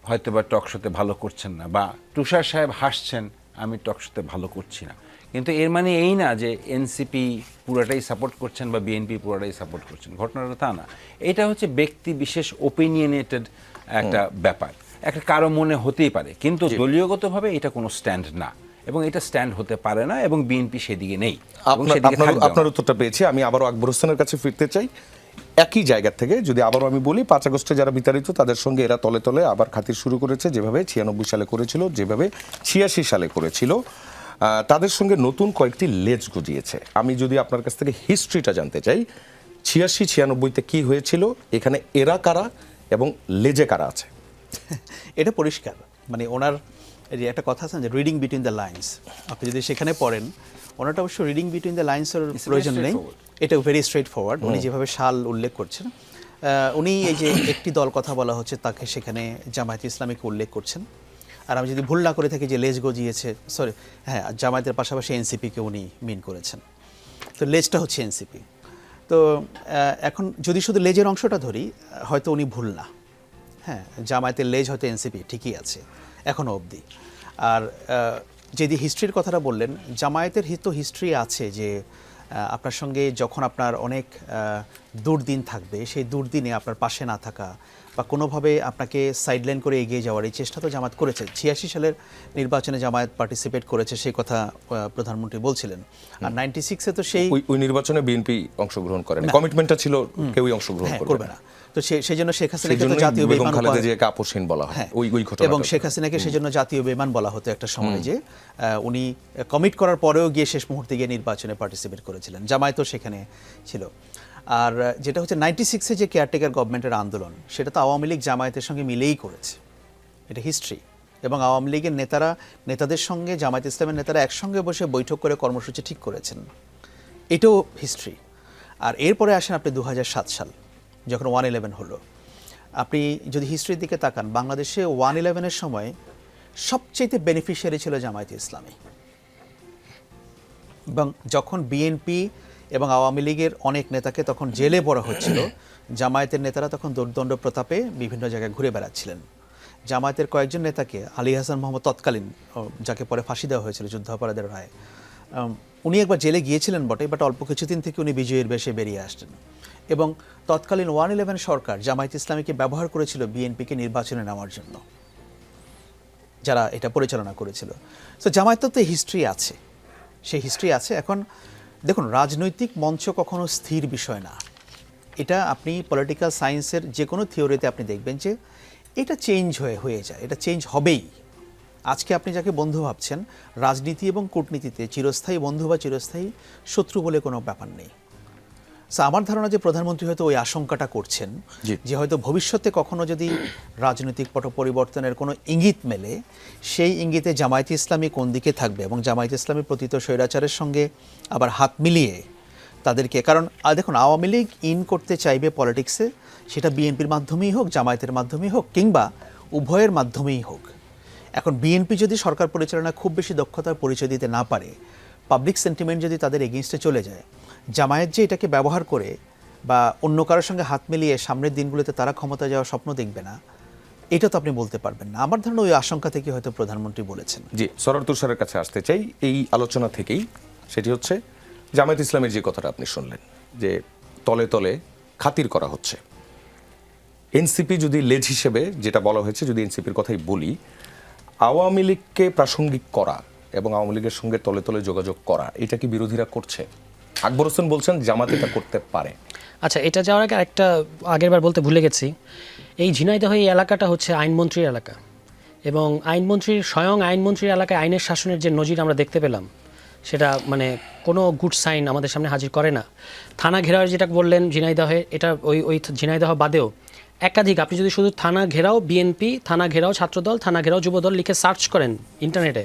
হয়তোবা টকশোতে ভালো করছেন না, বা তুষার সাহেব হাসছেন, আমি টকশোতে ভালো করছি না, কিন্তু এর মানে এই না যে এনসিপি পুরাটাই সাপোর্ট করছেন বা বিএনপি পুরাটাই সাপোর্ট করছেন। ঘটনাটা তা না, এটা হচ্ছে ব্যক্তি বিশেষ ওপিনিয়নেটেড একটা ব্যাপার, একটা কারো মনে হতেই পারে, কিন্তু দলীয়গতভাবে এটা কোনো স্ট্যান্ড না, এবং এটা স্ট্যান্ড হতে পারে না, এবং বিএনপি সেদিকে নেই। আপনার উত্তরটা পেয়েছি। আমি আবারও আকবর হোসেনের কাছে ফিরতে চাই। একই জায়গা থেকে যদি আবারও আমি বলি 5 আগস্টে যারা বিতাড়িত তাদের সঙ্গে এরা তলে তলে আবার খাতির শুরু করেছে, যেভাবে 96 সালে করেছিল, যেভাবে 86 সালে করেছিল। তাদের সঙ্গে নতুন কয়েকটি লেজ গজিয়েছে। আমি যদি আপনার কাছ থেকে হিস্ট্রিটা জানতে চাই, 86-96তে কি হয়েছিল, এখানে এরা কারা এবং লেজে কারা আছে? এটা পরিষ্কার, মানে ওনার এই যে একটা কথা আছে না যে রিডিং বিটুইন দ্য লাইন্স, আপনি যদি সেখানে পড়েন, ওনারটা অবশ্য রিডিং বিটুইন দ্য লাইন্সের প্রয়োজন নেই, এটা ভেরি স্ট্রেট ফরওয়ার্ড। উনি যেভাবে সাল উল্লেখ করছেন, উনি এই যে একটি দল কথা বলা হচ্ছে তাকে সেখানে জামায়াতে ইসলামীকে উল্লেখ করছেন। আর আমি যদি ভুল না করে থাকি যে লেজ গজিয়েছে, সরি হ্যাঁ, জামায়াতের পাশাপাশি এনসিপিকে উনি মিন করেছেন, তো লেজটা হচ্ছে এনসিপি। তো এখন যদি শুধু লেজের অংশটা ধরি, হয়তো উনি ভুল না, হ্যাঁ, জামায়াতের লেজ হয়তো এনসিপি ঠিকই আছে এখনও অবধি। আর যদি হিস্ট্রির কথাটা বললেন, জামায়াতের তো হিস্ট্রি আছে যে আপনার সঙ্গে যখন আপনার অনেক দুর্দিন থাকবে, সেই দুর্দিনে আপনার পাশে না থাকা বা কোনোভাবে আপনাকে সাইডলাইন করে এগিয়ে যাওয়ার এই চেষ্টা তো জামায়াত করেছে। 86 সালের নির্বাচনে জামায়াত পার্টিসিপেট করেছে, সেই কথা প্রধানমন্ত্রী বলছিলেন। আর 96-এ তো সেই ওই নির্বাচনে বিএনপি অংশগ্রহণ করে না, কমিটমেন্টটা ছিল কেউই অংশগ্রহণ করবে না। তো সেই জন্য শেখ হাসিনাকে সেজন্য জাতীয় বেগম বেঈমান খালেদা জিয়াকে আপোষহীন বলা হয়, ওই ঘটনা। এবং শেখ হাসিনাকে সেজন্য জাতীয় বেঈমান বলা হতো একটা সময়, যে উনি কমিট করার পরেও গিয়ে শেষ মুহূর্তে গিয়ে নির্বাচনে পার্টিসিপেট করেছিলেন। জামায়াতও সেখানে ছিল। আর যেটা হচ্ছে 96-এ যে কেয়ারটেকার গভর্নমেন্টের আন্দোলন, সেটা তো আওয়ামী লীগ জামায়াতের সঙ্গে মিলেই করেছে, এটা হিস্ট্রি। এবং আওয়ামী লীগের নেতাদের সঙ্গে জামায়াত ইসলামের নেতারা একসঙ্গে বসে বৈঠক করে কর্মসূচি ঠিক করেছেন, এটাও হিস্ট্রি। আর এরপরে আসেন আপনি 2007 সাল, যখন 1/11 হলো। আপনি যদি হিস্ট্রির দিকে তাকান, বাংলাদেশে 1/11-এর সময় সবচেয়ে বেনিফিশিয়ারি ছিল জামায়াতে ইসলামী। এবং যখন বিএনপি এবং আওয়ামী লীগের অনেক নেতাকে তখন জেলে পড়া হচ্ছিল, জামায়াতের নেতারা তখন দুর্দণ্ড প্রতাপে বিভিন্ন জায়গায় ঘুরে বেড়াচ্ছিলেন। জামায়াতের কয়েকজন নেতাকে, আলী হাসান মোহাম্মদ তৎকালীন, যাকে পরে ফাঁসি দেওয়া হয়েছিল যুদ্ধাপরাধের রায়ে, উনি একবার জেলে গিয়েছিলেন বটে, বাট অল্প কিছুদিন থেকে উনি বিজয়ীর বেশে বেরিয়ে আসছেন। এবং তৎকালীন 1/11 সরকার জামায়াত ইসলামীকে ব্যবহার করেছিল বিএনপিকে নির্বাচনে নেওয়ার জন্য, যারা এটা পরিচালনা করেছিল। সো জামায়াতের তো হিস্ট্রি আছে, সেই হিস্ট্রি আছে। এখন দেখুন, রাজনৈতিক মঞ্চ কখনো স্থির বিষয় না। এটা আপনি পলিটিক্যাল সায়েন্সের যে কোনো থিওরিতে আপনি দেখবেন যে এটা চেঞ্জ হয়ে যায়, এটা চেঞ্জ হবেই। আজকে আপনি যাকে বন্ধু ভাবছেন, রাজনীতি এবং কূটনীতিতে চিরস্থায়ী বন্ধু বা চিরস্থায়ী শত্রু বলে কোনো ব্যাপার নেই। সো আমার ধারণা যে প্রধানমন্ত্রী হয়তো ওই আশঙ্কাটা করছেন যে হয়তো ভবিষ্যতে কখনো যদি রাজনৈতিক পট পরিবর্তনের কোনো ইঙ্গিত মেলে, সেই ইঙ্গিতে জামায়াতে ইসলামী কোন দিকে থাকবে এবং জামায়াতে ইসলামী পতিত স্বৈরাচারের সঙ্গে আবার হাত মিলিয়ে তাদেরকে, কারণ দেখুন, আওয়ামী লীগ ইন করতে চাইবে পলিটিক্সে, সেটা বিএনপির মাধ্যমেই হোক, জামায়াতের মাধ্যমেই হোক, কিংবা উভয়ের মাধ্যমেই হোক। এখন বিএনপি যদি সরকার পরিচালনায় খুব বেশি দক্ষতার পরিচয় দিতে না পারে, পাবলিক সেন্টিমেন্ট যদি তাদের এগেইনস্টে চলে যায়, জামায়াত যে এটাকে ব্যবহার করে বা অন্য কারোর সঙ্গে হাত মিলিয়ে সামনের দিনগুলোতে তারা ক্ষমতা যাওয়ার স্বপ্ন দেখবে না, এটা তো আপনি বলতে পারবেন না। আমার ধারণা ওই আশঙ্কা থেকে হয়তো প্রধানমন্ত্রী বলেছেন। জি, সরার তুষারের কাছে আসতে চাই এই আলোচনা থেকেই। সেটি হচ্ছে জামায়াত ইসলামের যে কথাটা আপনি শুনলেন, যে তলে তলে খাতির করা হচ্ছে। এনসিপি যদি লেজ হিসেবে যেটা বলা হয়েছে, যদি এনসিপির কথাই বলি, আওয়ামী লীগকে প্রাসঙ্গিক করা এবং আওয়ামী লীগের সঙ্গে তলে তলে যোগাযোগ করা, এটা কি বিরোধীরা করছে? আকবর হোসেন বলছেন জামাত এটা করতে পারে। আচ্ছা, এটা যাওয়ার আগে একটা আগেরবার বলতে ভুলে গেছি, এই ঝিনাইদহ এই এলাকাটা হচ্ছে আইনমন্ত্রীর এলাকা, এবং স্বয়ং আইনমন্ত্রীর এলাকায় আইনের শাসনের যে নজির আমরা দেখতে পেলাম, সেটা মানে কোনো গুড সাইন আমাদের সামনে হাজির করে না। থানা ঘেরাও যেটা বললেন ঝিনাইদহে, এটা ওই ঝিনাইদহ বাদেও একাধিক, আপনি যদি শুধু থানা ঘেরাও বিএনপি, থানা ঘেরাও ছাত্রদল, থানা ঘেরাও যুবদল লিখে সার্চ করেন ইন্টারনেটে,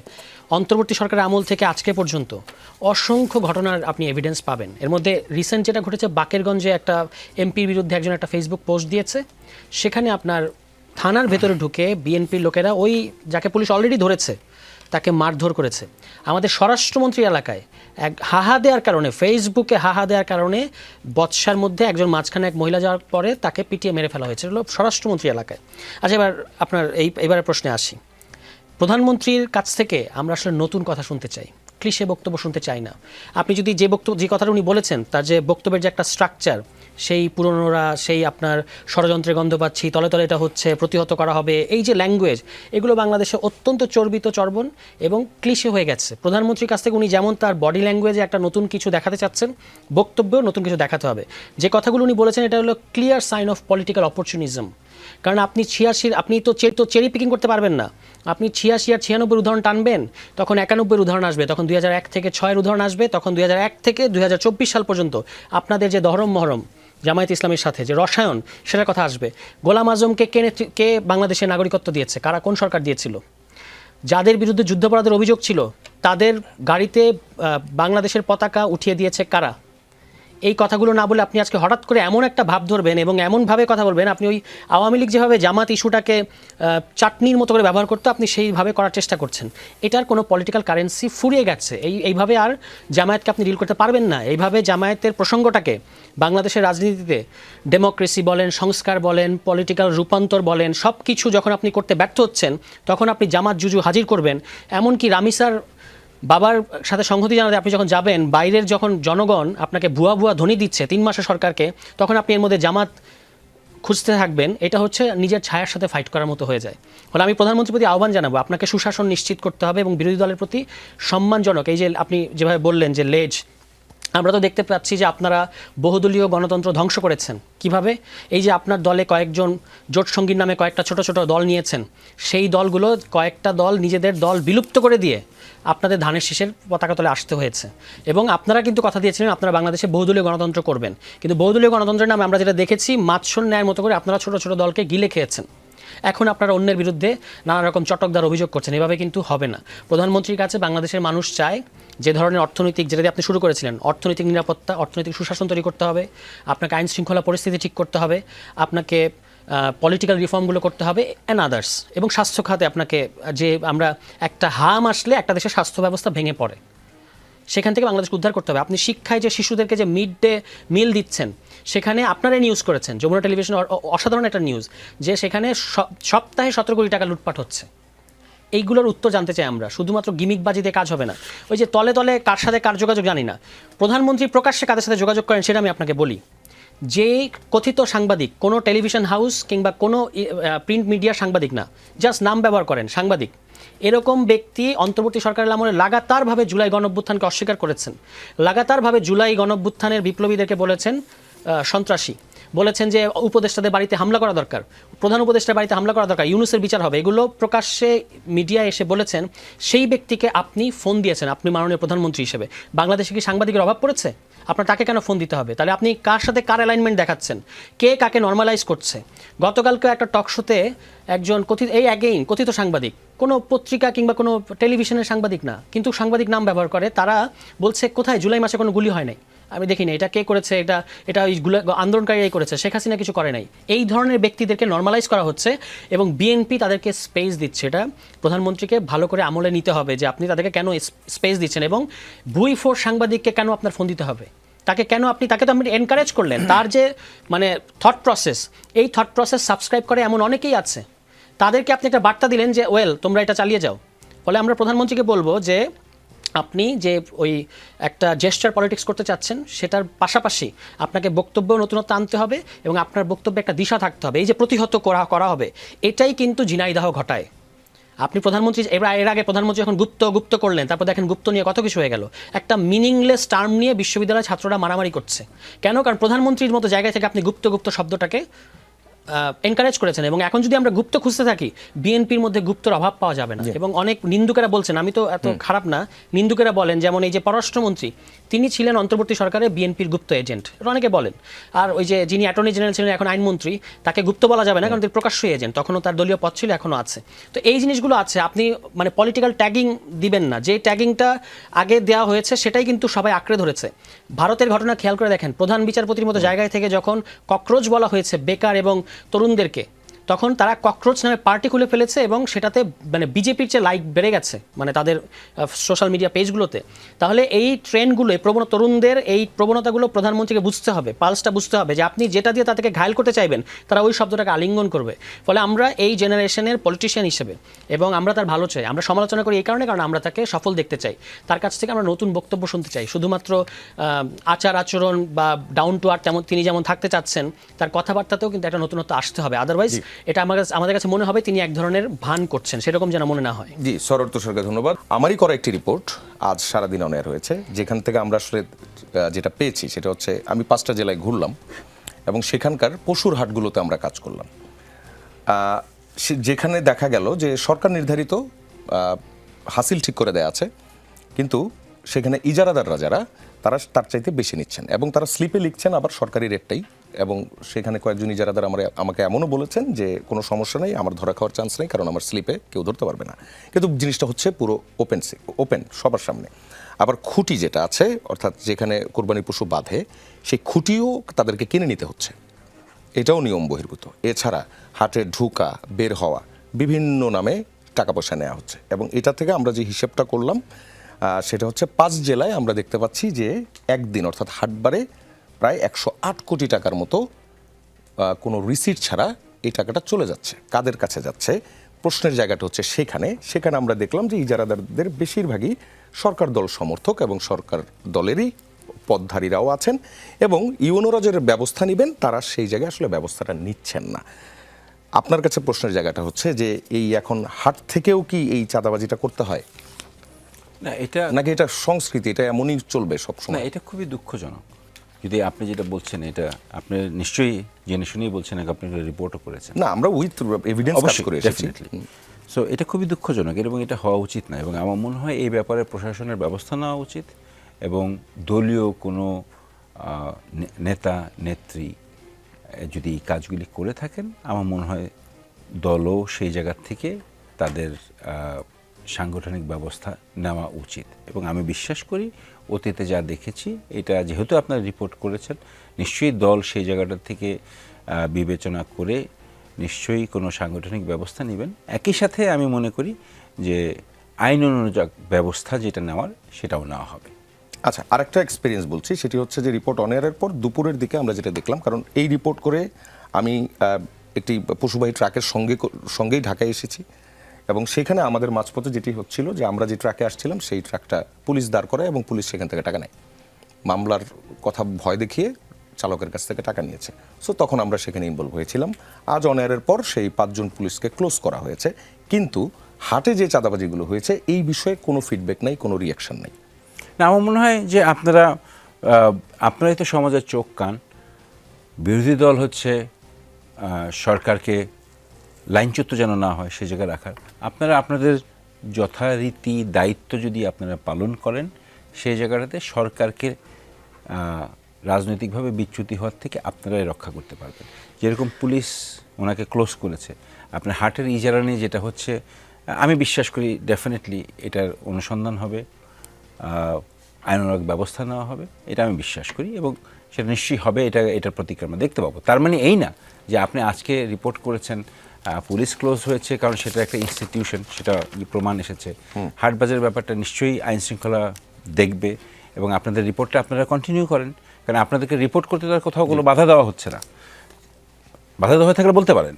অন্তর্বর্তী সরকারের আমল থেকে আজকে পর্যন্ত অসংখ্য ঘটনার আপনি এভিডেন্স পাবেন। এর মধ্যে রিসেন্ট যেটা ঘটেছে, বাকেরগঞ্জে একটা এমপির বিরুদ্ধে একজন একটা ফেসবুক পোস্ট দিয়েছে, সেখানে আপনার থানার ভেতরে ঢুকে বিএনপির লোকেরা ওই যাকে পুলিশ অলরেডি ধরেছে তাকে মারধর করেছে। আমাদের স্বরাষ্ট্রমন্ত্রী এলাকায় এক হাহা দেওয়ার কারণে, ফেসবুকে হাহা দেওয়ার কারণে বৎসার মধ্যে একজন মাঝখানে এক মহিলা যাওয়ার পরে তাকে পিটিয়ে মেরে ফেলা হয়েছে, হলো স্বরাষ্ট্রমন্ত্রী এলাকায়। আচ্ছা, এবার আপনার এবারের প্রশ্নে আসি। প্রধানমন্ত্রীর কাছ থেকে আমরা আসলে নতুন কথা শুনতে চাই। ক্লিশে বক্তব্য শুনতে চাই না। আপনি যদি যে কথাটা উনি বলেছেন তার যে বক্তব্যের যে একটা স্ট্রাকচার, সেই পুরনোরা সেই আপনার ষড়যন্ত্রের গন্ধ পাচ্ছি, তলে তলে এটা হচ্ছে, প্রতিহত করা হবে, এই যে ল্যাঙ্গুয়েজ, এগুলো বাংলাদেশে অত্যন্ত চর্বিত, চর্বণ এবং ক্লিশে হয়ে গেছে। প্রধানমন্ত্রীর কাছ থেকে উনি যেমন তার বডি ল্যাঙ্গুয়েজে একটা নতুন কিছু দেখাতে চাচ্ছেন, বক্তব্যেও নতুন কিছু দেখাতে হবে। যে কথাগুলো উনি বলেছেন এটা হলো clear sign of political opportunism. কারণ আপনি 86 আপনি তো চেরি পিকিং করতে পারবেন না। আপনি 86 আর 96 উদাহরণ টানবেন, তখন 91 উদাহরণ আসবে, তখন 2001 থেকে 6 উদাহরণ আসবে, তখন 2001 থেকে 2024 সাল পর্যন্ত আপনাদের যে দহরম মহরম জামায়াত ইসলামের সাথে যে রসায়ন, সেটার কথা আসবে। গোলাম আজমকে কে বাংলাদেশের নাগরিকত্ব দিয়েছে? কারা, কোন সরকার দিয়েছিল? যাদের বিরুদ্ধে যুদ্ধাপরাধের অভিযোগ ছিল তাদের গাড়িতে বাংলাদেশের পতাকা উঠিয়ে দিয়েছে কারা? এই কথাগুলো না বলে আপনি আজকে হঠাৎ করে এমন একটা ভাব ধরবেন এবং এমনভাবে কথা বলবেন, আপনি ওই আওয়ামী লীগ যেভাবে জামাত ইস্যুটাকে চাটনির মতো করে ব্যবহার করতো, আপনি সেইভাবে করার চেষ্টা করছেন। এটার কোনো পলিটিক্যাল কারেন্সি ফুরিয়ে গেছে। এইভাবে আর জামায়াতকে আপনি ডিল করতে পারবেন না। এইভাবে জামায়াতের প্রসঙ্গটাকে বাংলাদেশের রাজনীতিতে ডেমোক্রেসি বলেন, সংস্কার বলেন, পলিটিক্যাল রূপান্তর বলেন, সব কিছু যখন আপনি করতে ব্যর্থ হচ্ছেন, তখন আপনি জামাত জুজু হাজির করবেন। এমনকি রামিসার বাবার সাথে সংহতি জানাতে আপনি যখন যাবেন, বাইরের যখন জনগণ আপনাকে ভুয়া ভুয়া ধ্বনি দিচ্ছে 3 মাসের সরকারকে, তখন আপনি এর মধ্যে জামাত খুঁজতে থাকবেন। এটা হচ্ছে নিজের ছায়ার সাথে ফাইট করার মতো হয়ে যায়। ফলে আমি প্রধানমন্ত্রীর প্রতি আহ্বান জানাবো, আপনাকে সুশাসন নিশ্চিত করতে হবে এবং বিরোধী দলের প্রতি সম্মানজনক, এই যে আপনি যেভাবে বললেন যে লেজ, আমরা তো দেখতে পাচ্ছি যে আপনারা বহুদলীয় গণতন্ত্র ধ্বংস করেছেন। কিভাবে? এই যে আপনার দলে কয়েকজন জোট সঙ্গীর নামে কয়েকটা ছোট ছোট দল নিয়েছেন, সেই দলগুলো কয়েকটা দল নিজেদের দল বিলুপ্ত করে দিয়ে আপনাদের ধানের শীষের পতাকা তলে আসতে হয়েছে। এবং আপনারা কিন্তু কথা দিয়েছিলেন আপনারা বাংলাদেশে বহুদলীয় গণতন্ত্র করবেন, কিন্তু বহুদলীয় গণতন্ত্রের নামে আমরা যেটা দেখেছি, মাৎস্যর ন্যায়ের মতো করে আপনারা ছোট ছোট দলকে গিলে খেয়েছেন। এখন আপনারা অন্যের বিরুদ্ধে নানা রকম চটকদার অভিযোগ করছেন। এভাবে কিন্তু হবে না। প্রধানমন্ত্রীর কাছে বাংলাদেশের মানুষ চায় যে ধরনের অর্থনৈতিক, যেটা দিয়ে আপনি শুরু করেছিলেন, অর্থনৈতিক নিরাপত্তা, অর্থনৈতিক সুশাসন তৈরি করতে হবে, আপনাকে আইন শৃঙ্খলা পরিস্থিতি ঠিক করতে হবে, আপনাকে পলিটিক্যাল রিফর্মগুলো করতে হবে অ্যান্ড আদার্স। এবং স্বাস্থ্য খাতে আপনাকে, যে আমরা একটা হাম আসলে একটা দেশের স্বাস্থ্য ব্যবস্থা ভেঙে পড়ে, সেখান থেকে বাংলাদেশকে উদ্ধার করতে হবে। আপনি শিক্ষায় যে শিশুদেরকে যে মিড ডে মিল দিচ্ছেন, সেখানে আপনারাই নিউজ করেছেন, যমুনা টেলিভিশন অসাধারণ একটা নিউজ, যে সেখানে সপ্তাহে 17 কোটি টাকা লুটপাট হচ্ছে। এইগুলোর উত্তর জানতে চাই আমরা। শুধুমাত্র গিমিকবাজি দিয়ে কাজ হবে না। ওই যে তলে তলে কার সাথে কার যোগাযোগ জানি না, প্রধানমন্ত্রী প্রকাশ্যে কাদের সাথে যোগাযোগ করেন সেটা আমি আপনাকে বলি। যে কথিত সাংবাদিক, কোনো টেলিভিশন হাউস কিংবা কোনো প্রিন্ট মিডিয়ার সাংবাদিক না, জাস্ট নাম ব্যবহার করেন সাংবাদিক, এরকম ব্যক্তি অন্তর্বর্তী সরকারের আমলে লাগাতারভাবে জুলাই গণঅভ্যুত্থানকে অস্বীকার করেছেন, লাগাতারভাবে জুলাই গণঅভ্যুত্থানের বিপ্লবীদেরকে বলেছেন সন্ত্রাসী, বলেছেন যে উপদেষ্টাদের বাড়িতে হামলা করা দরকার, প্রধান উপদেষ্টার বাড়িতে হামলা করা দরকার, ইউনূসের বিচার হবে, এগুলো প্রকাশ্যে মিডিয়ায় এসে বলেছেন। সেই ব্যক্তিকে আপনি ফোন দিয়েছেন, আপনি মাননীয় প্রধানমন্ত্রী হিসেবে। বাংলাদেশে কি সাংবাদিকের অভাব পড়েছে? আপনার তাকে কেন ফোন দিতে হবে? তাহলে আপনি কার সাথে কার অ্যালাইনমেন্ট দেখাচ্ছেন, কে কাকে নর্মালাইজ করছে? গতকালকে একটা টক শোতে একজন কথিত সাংবাদিক, কোনো পত্রিকা কিংবা কোনো টেলিভিশনের সাংবাদিক না, কিন্তু সাংবাদিক নাম ব্যবহার করে, তারা বলছে কোথায় জুলাই মাসে কোনো গুলি হয় নাই, আমি দেখিনি, এটা কে করেছে, এটা আন্দোলনকারীরাই করেছে, শেখ হাসিনা কিছু করে নাই। এই ধরনের ব্যক্তিদেরকে নর্মালাইজ করা হচ্ছে এবং বিএনপি তাদেরকে স্পেস দিচ্ছে। এটা প্রধানমন্ত্রীকে ভালো করে আমলে নিতে হবে যে আপনি তাদেরকে কেন স্পেস দিচ্ছেন এবং ভুইফোর সাংবাদিককে কেন আপনার ফোন দিতে হবে, তাকে তো আপনি এনকারেজ করলেন। তার যে থট প্রসেস, এই থট প্রসেস সাবস্ক্রাইব করে এমন অনেকেই আছে, তাদেরকে আপনি একটা বার্তা দিলেন যে ওয়েল তোমরা এটা চালিয়ে যাও। ফলে আমরা প্রধানমন্ত্রীকে বলবো যে আপনি যে ওই একটা জেস্টার পলিটিক্স করতে চাচ্ছেন, সেটার পাশাপাশি আপনাকে বক্তব্য নতুনত্ব আনতে হবে এবং আপনার বক্তব্যে একটা দিশা থাকতে হবে। এই যে প্রতিহত করা হবে, এটাই কিন্তু ঝিনাইদহ ঘটায়। আপনি প্রধানমন্ত্রী, এর আগে প্রধানমন্ত্রী যখন গুপ্ত করলেন, তারপর দেখেন গুপ্ত নিয়ে কত কিছু হয়ে গেল। একটা মিনিংলেস টার্ম নিয়ে বিশ্ববিদ্যালয়ের ছাত্ররা মারামারি করছে কেন? কারণ প্রধানমন্ত্রীর মতো জায়গায় থেকে আপনি গুপ্ত শব্দটাকে এনকারেজ করেছেন। এবং এখন যদি আমরা গুপ্ত খুঁজতে থাকি, বিএনপির মধ্যে গুপ্তর অভাব পাওয়া যাবে না। এবং অনেক নিন্দুকেরা বলছেন, আমি তো এত খারাপ না, নিন্দুকেরা বলেন, যেমন এই যে পররাষ্ট্রমন্ত্রী, তিনি ছিলেন অন্তর্বর্তী সরকারে বিএনপির গুপ্ত এজেন্ট, এটা অনেকে বলেন। আর ওই যে যিনি অ্যাটর্নি জেনারেল ছিলেন, এখন আইনমন্ত্রী, তাকে গুপ্ত বলা যাবে না, কারণ তিনি প্রকাশ্য এজেন্ট, তখনও তার দলীয় পদ ছিল, এখনও আছে। তো এই জিনিসগুলো আছে, আপনি পলিটিক্যাল ট্যাগিং দিবেন না। যে ট্যাগিংটা আগে দেওয়া হয়েছে সেটাই কিন্তু সবাই আঁকড়ে ধরেছে। ভারতের ঘটনা খেয়াল করে দেখেন, প্রধান বিচারপতির মতো জায়গায় থেকে যখন ককরোচ বলা হয়েছে বেকার এবং তরুণদেরকে, তখন তারা ককরোচ নামে পার্টি খুলে ফেলেছে এবং সেটাতে মানে বিজেপির যে লাইক বেড়ে গেছে মানে তাদের সোশ্যাল মিডিয়া পেজগুলোতে। তাহলে এই ট্রেন্ডগুলো এই তরুণদের এই প্রবণতাগুলো প্রধানমন্ত্রীকে বুঝতে হবে, পালসটা বুঝতে হবে যে আপনি যেটা দিয়ে তাদেরকে ঘায়ল করতে চাইবেন তারা ওই শব্দটাকে আলিঙ্গন করবে। ফলে আমরা এই জেনারেশনের পলিটিশিয়ান হিসেবে এবং আমরা তার ভালো চাই, আমরা সমালোচনা করি এই কারণে কারণ আমরা তাকে সফল দেখতে চাই, তার কাছ থেকে আমরা নতুন বক্তব্য শুনতে চাই। শুধুমাত্র আচার আচরণ বা ডাউন টু আর্থ তিনি যেমন থাকতে চাচ্ছেন তার কথাবার্তাতেও কিন্তু একটা নতুনত্ব আসতে হবে, আদারওয়াইজ এটা আমাদের কাছে মনে হবে তিনি এক ধরনের ভান করছেন, সেরকম যেন মনে না হয়। জি, সরোর তুষারকে ধন্যবাদ। আমারই করা একটি রিপোর্ট আজ সারাদিন অন এয়ার হয়েছে, যেখান থেকে আমরা আসলে যেটা পেয়েছি সেটা হচ্ছে আমি 5টা জেলায় ঘুরলাম এবং সেখানকার পশুর হাটগুলোতে আমরা কাজ করলাম। যেখানে দেখা গেল যে সরকার নির্ধারিত হাসিল ঠিক করে দেয়া আছে, কিন্তু সেখানে ইজারাদাররা যারা তারা তার চাইতে বেশি নিচ্ছেন এবং তারা স্লিপে লিখছেন আবার সরকারি রেটটাই। এবং সেখানে কয়েকজন ইজারাদার আমাকে এমনও বলেছেন যে কোনো সমস্যা নেই, আমার ধরা খাওয়ার চান্স নেই, কারণ আমার স্লিপে কেউ ধরতে পারবে না। কিন্তু জিনিসটা হচ্ছে পুরো ওপেন সবার সামনে। আবার খুঁটি যেটা আছে, অর্থাৎ যেখানে কোরবানি পশু বাঁধে, সেই খুঁটিও তাদেরকে কিনে নিতে হচ্ছে, এটাও নিয়ম বহির্ভূত। এছাড়া হাটে ঢুকা বের হওয়া বিভিন্ন নামে টাকা পয়সা নেওয়া হচ্ছে। এবং এটা থেকে আমরা যে হিসেবটা করলাম সেটা হচ্ছে 5 জেলায় আমরা দেখতে পাচ্ছি যে একদিন অর্থাৎ হাটবারে প্রায় 108 কোটি টাকার মতো কোনো রিসিট ছাড়া এই টাকাটা চলে যাচ্ছে। কাদের কাছে যাচ্ছে প্রশ্নের জায়গাটা হচ্ছে সেখানে আমরা দেখলাম যে ইজারাদারদের বেশিরভাগই সরকার দল সমর্থক এবং সরকার দলেরই পদধারীরাও আছেন এবং ইউনোরা যে ব্যবস্থা নেবেন তারা সেই জায়গায় আসলে ব্যবস্থাটা নিচ্ছেন না। আপনার কাছে প্রশ্নের জায়গাটা হচ্ছে যে এই এখন হাট থেকেও কি এই চাঁদাবাজিটা করতে হয় না, এটা নাকি এটা সংস্কৃতি, এটা এমনই চলবে না, সবসময়? এটা খুবই দুঃখজনক। যদি আপনি যেটা বলছেন এটা আপনি নিশ্চয়ই জেনে শুনেই বলছেন, আপনি রিপোর্টও করেছেন। না, আমরা উইথ এভিডেন্স কাজ করে এসেছি। সো এটা খুবই দুঃখজনক এবং এটা হওয়া উচিত না। এবং আমার মনে হয় এই ব্যাপারে প্রশাসনের ব্যবস্থা নেওয়া উচিত এবং দলীয় কোনো নেতা নেত্রী যদি এই কাজগুলি করে থাকেন, আমার মনে হয় দলও সেই জায়গার থেকে তাদের সাংগঠনিক ব্যবস্থা নেওয়া উচিত। এবং আমি বিশ্বাস করি অতীতে যা দেখেছি, এটা যেহেতু আপনারা রিপোর্ট করেছেন, নিশ্চয়ই দল সেই জায়গাটা থেকে বিবেচনা করে নিশ্চয়ই কোনো সাংগঠনিক ব্যবস্থা নেবেন। একই সাথে আমি মনে করি যে আইন অনুযায়ী ব্যবস্থা যেটা নেওয়ার সেটাও নেওয়া হবে। আচ্ছা, আরেকটা এক্সপিরিয়েন্স বলছি, সেটি হচ্ছে যে রিপোর্ট অন এয়ারের পর দুপুরের দিকে আমরা যেটা দেখলাম, কারণ এই রিপোর্ট করে আমি একটি পশুবাহী ট্রাকের সঙ্গেই ঢাকায় এসেছি এবং সেখানে আমাদের মাঝপথে যেটি হচ্ছিল যে আমরা যে ট্রাকে আসছিলাম সেই ট্রাকটা পুলিশ দাঁড় করায় এবং পুলিশ সেখান থেকে টাকা নেয়, মামলার কথা ভয় দেখিয়ে চালকের কাছ থেকে টাকা নিয়েছে। সো তখন আমরা সেখানে ইনভলভ হয়েছিলাম। আজ অন এয়ারের পর সেই 5 জন পুলিশকে ক্লোজ করা হয়েছে, কিন্তু হাটে যে চাঁদাবাজিগুলো হয়েছে এই বিষয়ে কোনো ফিডব্যাক নাই, কোনো রিয়াকশন নাই। না, আমার মনে হয় যে আপনারাই তো সমাজের চোখ কান। বিরোধী দল হচ্ছে সরকারকে লাইনচ্যুত যেন না হয় সে জায়গায় রাখার। আপনারা আপনাদের যথারীতি দায়িত্ব যদি আপনারা পালন করেন, সেই জায়গাটাতে সরকারকে রাজনৈতিকভাবে বিচ্যুতি হওয়ার থেকে আপনারাই রক্ষা করতে পারবেন। যেরকম পুলিশ ওনাকে ক্লোজ করেছে, আপনার হাটের ইজারা নিয়ে যেটা হচ্ছে, আমি বিশ্বাস করি ডেফিনেটলি এটার অনুসন্ধান হবে, আইনানুগ ব্যবস্থা নেওয়া হবে, এটা আমি বিশ্বাস করি এবং সেটা নিশ্চয়ই হবে। এটার প্রতিক্রিয়া আমরা দেখতে পাবো। তার মানে এই না যে আপনি আজকে রিপোর্ট করেছেন পুলিশ ক্লোজ হয়েছে কারণ সেটা একটা ইনস্টিটিউশন, সেটা প্রমাণ এসেছে। হাটবাজারের ব্যাপারটা নিশ্চয়ই আইন শৃঙ্খলা দেখবে এবং আপনাদের রিপোর্টটা আপনারা কন্টিনিউ করেন, কারণ আপনাদেরকে রিপোর্ট করতে তার কোথাও কোনো বাধা দেওয়া হচ্ছে না। বাধা দেওয়া হয়ে থাকলে বলতে পারেন,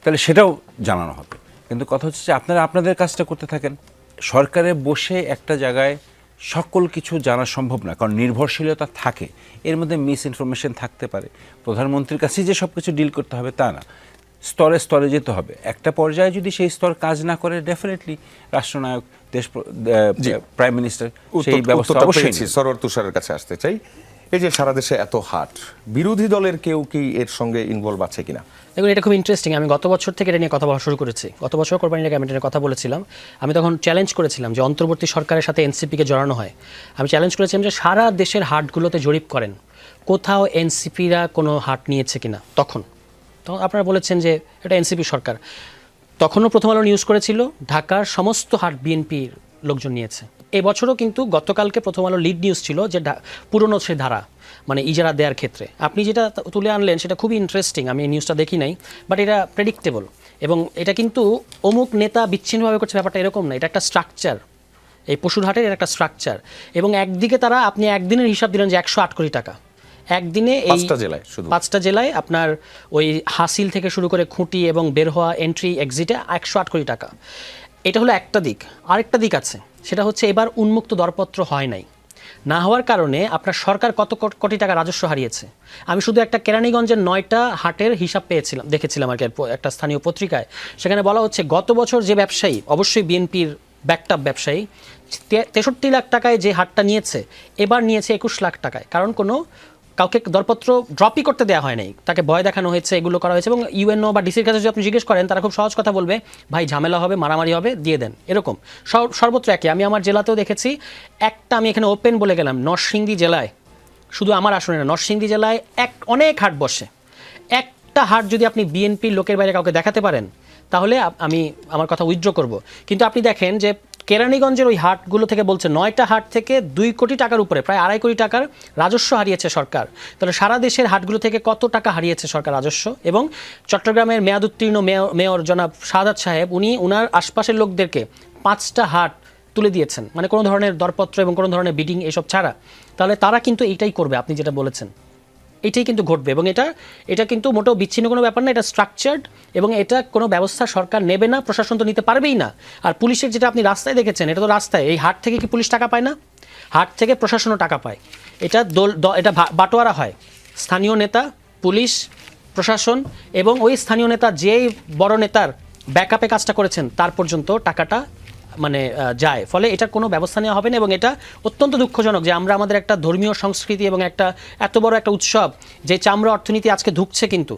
তাহলে সেটাও জানানো হবে। কিন্তু কথা হচ্ছে যে আপনারা আপনাদের কাজটা করতে থাকেন। সরকারে বসে একটা জায়গায় সকল কিছু জানা সম্ভব না, কারণ নির্ভরশীলতা থাকে, এর মধ্যে মিস ইনফরমেশন থাকতে পারে। প্রধানমন্ত্রীর কাছেই যে সব কিছু ডিল করতে হবে তা না, স্তরে স্তরে যেতে হবে। একটা পর্যায়ে যদি সেই স্তর কাজ না করে, ডেফিনেটলি রাষ্ট্রনায়ক, প্রাইম মিনিস্টার সেই ব্যবস্থা অবশ্যই। সরোয়ার তুষারের কাছে আসতে চাই, এই যে সারা দেশে এত হাট, বিরোধী দলের কেউ কি এর সঙ্গে ইনভলভ আছে কিনা? দেখুন, এটা খুব ইন্টারেস্টিং। আমি গত বছর থেকে এটা নিয়ে কথা বলা শুরু করেছি। গত বছর কোরবানি ক্যাবিনেটের কথা বলেছিলাম। আমি তখন চ্যালেঞ্জ করেছিলাম যে অন্তর্বর্তী সরকারের সাথে এনসিপিকে জড়ানো হয়। আমি চ্যালেঞ্জ করেছিলাম যে সারা দেশের হাটগুলোতে জরিপ করেন, কোথাও এনসিপিরা কোনো হাট নিয়েছে কিনা। তখন আপনারা বলেছেন যে এটা এনসিপি সরকার। তখনও প্রথম আলো নিউজ করেছিল ঢাকার সমস্ত হাট বিএনপির লোকজন নিয়েছে। এবছরও কিন্তু গতকালকে প্রথম আলো লিড নিউজ ছিল যে পুরনো সে ধারা মানে ইজারা দেওয়ার ক্ষেত্রে আপনি যেটা তুলে আনলেন সেটা খুবই ইন্টারেস্টিং। আমি এই নিউজটা দেখি নাই, বাট এটা প্রেডিক্টেবল এবং এটা কিন্তু অমুক নেতা বিচ্ছিন্নভাবে করছে ব্যাপারটা এরকম না, এটা একটা স্ট্রাকচার। এই পশুরহাটের এটা একটা স্ট্রাকচার এবং একদিকে তারা আপনি একদিনের হিসাব দিলেন যে 108 কোটি টাকা একদিনে এই 5টা জেলায় শুধু 5টা জেলায় আপনার ওই হাসিল থেকে শুরু করে খুঁটি এবং বের হওয়া এন্ট্রি এক্সিটে 108 কোটি টাকা। এটা হলো একটা দিক। আরেকটা দিক আছে, সেটা হচ্ছে এবার উন্মুক্ত দরপত্র হয় নাই, না হওয়ার কারণে আপনার সরকার কত কোটি টাকা রাজস্ব হারিয়েছে। আমি শুধু একটা কেরানীগঞ্জের 9টা হাটের হিসাব দেখেছিলাম আর কি একটা স্থানীয় পত্রিকায়। সেখানে বলা হচ্ছে গত বছর যে ব্যবসায়ী, অবশ্যই বিএনপির ব্যাকটাপ ব্যবসায়ী, 63 লাখ টাকায় যে হাটটা নিয়েছে এবার নিয়েছে 21 লাখ টাকায়, কারণ কাউকে দরপত্র ড্রপই করতে দেওয়া হয় নাই, তাকে ভয় দেখানো হয়েছে, এগুলো করা হয়েছে। এবং ইউএনও বা ডিসির কাছে যদি আপনি জিজ্ঞেস করেন তারা খুব সহজ কথা বলবে, ভাই ঝামেলা হবে, মারামারি হবে, দিয়ে দেন। এরকম সর্বত্র একই। আমি আমার জেলাতেও দেখেছি একটা, আমি এখানে ওপেন বলে গেলাম, নরসিংদী জেলায়, শুধু আমার আসনে না, নরসিংদী জেলায় অনেক হাট বসে। একটা হাট যদি আপনি বিএনপির লোকের বাইরে কাউকে দেখাতে পারেন তাহলে আমি আমার কথা উইথড্র করব। কিন্তু আপনি দেখেন যে কেরানীগঞ্জের ওই হাটগুলো থেকে বলছে 9টা হাট থেকে 2 কোটি টাকার উপরে, প্রায় 2.5 কোটি টাকার রাজস্ব হারিয়েছে সরকার। তাহলে সারা দেশের হাটগুলো থেকে কত টাকা হারিয়েছে সরকার রাজস্ব। এবং চট্টগ্রামের মেয়াদোত্তীর্ণ মেয়র জনাব শাহাদাত সাহেব উনি ওনার আশপাশের লোকদেরকে 5টা হাট তুলে দিয়েছেন, মানে কোনো ধরনের দরপত্র এবং কোনো ধরনের বিডিং এসব ছাড়া। তাহলে তারা কিন্তু এইটাই করবে, আপনি যেটা বলেছেন এটাই কিন্তু ঘটবে। এবং এটা কিন্তু মোটেও বিচ্ছিন্ন কোনো ব্যাপার না, এটা স্ট্রাকচার্ড এবং এটা কোনো ব্যবস্থা সরকার নেবে না, প্রশাসন তো নিতে পারবেই না। আর পুলিশের যেটা আপনি রাস্তায় দেখেছেন, এটা তো রাস্তায়, এই হাট থেকে কি পুলিশ টাকা পায় না? হাট থেকে প্রশাসনও টাকা পায়। এটা এটা বাটোয়ারা হয়, স্থানীয় নেতা, পুলিশ, প্রশাসন এবং ওই স্থানীয় নেতা যেই বড় নেতার ব্যাকআপে কাজটা করেছেন তার পর্যন্ত টাকাটা মানে যায়। ফলে এটার কোনো ব্যবস্থা নেওয়া হবে না এবং এটা অত্যন্ত দুঃখজনক যে আমরা আমাদের একটা ধর্মীয় সংস্কৃতি এবং একটা এত বড় একটা উৎসব, যে চামড়া অর্থনীতি আজকে ধুঁকছে, কিন্তু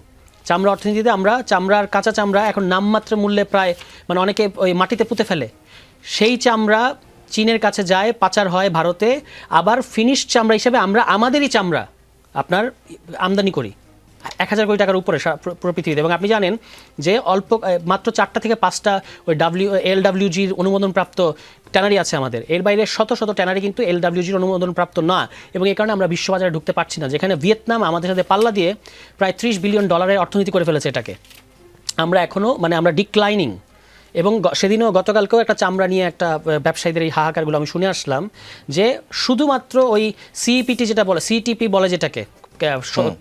চামড়া অর্থনীতিতে আমরা চামড়ার কাঁচা চামড়া এখন নামমাত্র মূল্যে প্রায় মানে অনেকে ওই মাটিতে পুঁতে ফেলে, সেই চামড়া চীনের কাছে যায়, পাচার হয় ভারতে, আবার ফিনিশ চামড়া হিসেবে আমরা আমাদেরই চামড়া আপনার আমদানি করি 1000 কোটি টাকার উপরে পুরো পৃথিবীতে। এবং আপনি জানেন যে মাত্র 4টা থেকে 5টা ওই LWG'র অনুমোদনপ্রাপ্ত ট্যানারি আছে আমাদের, এর বাইরে শত শত ট্যানারি কিন্তু LWG'র অনুমোদনপ্রাপ্ত না। এবং এই কারণে আমরা বিশ্ববাজারে ঢুকতে পারছি না, যেখানে ভিয়েতনাম আমাদের সাথে পাল্লা দিয়ে প্রায় $30 বিলিয়ন অর্থনীতি করে ফেলেছে এটাকে। আমরা এখনও মানে আমরা ডিক্লাইনিং। এবং সেদিনও গতকালকেও একটা চামড়া নিয়ে একটা ব্যবসায়ীদের এই হাহাকারগুলো আমি শুনে আসলাম যে শুধুমাত্র ওই সিইপিটি যেটা বলে, সিটিপি বলে যেটাকে,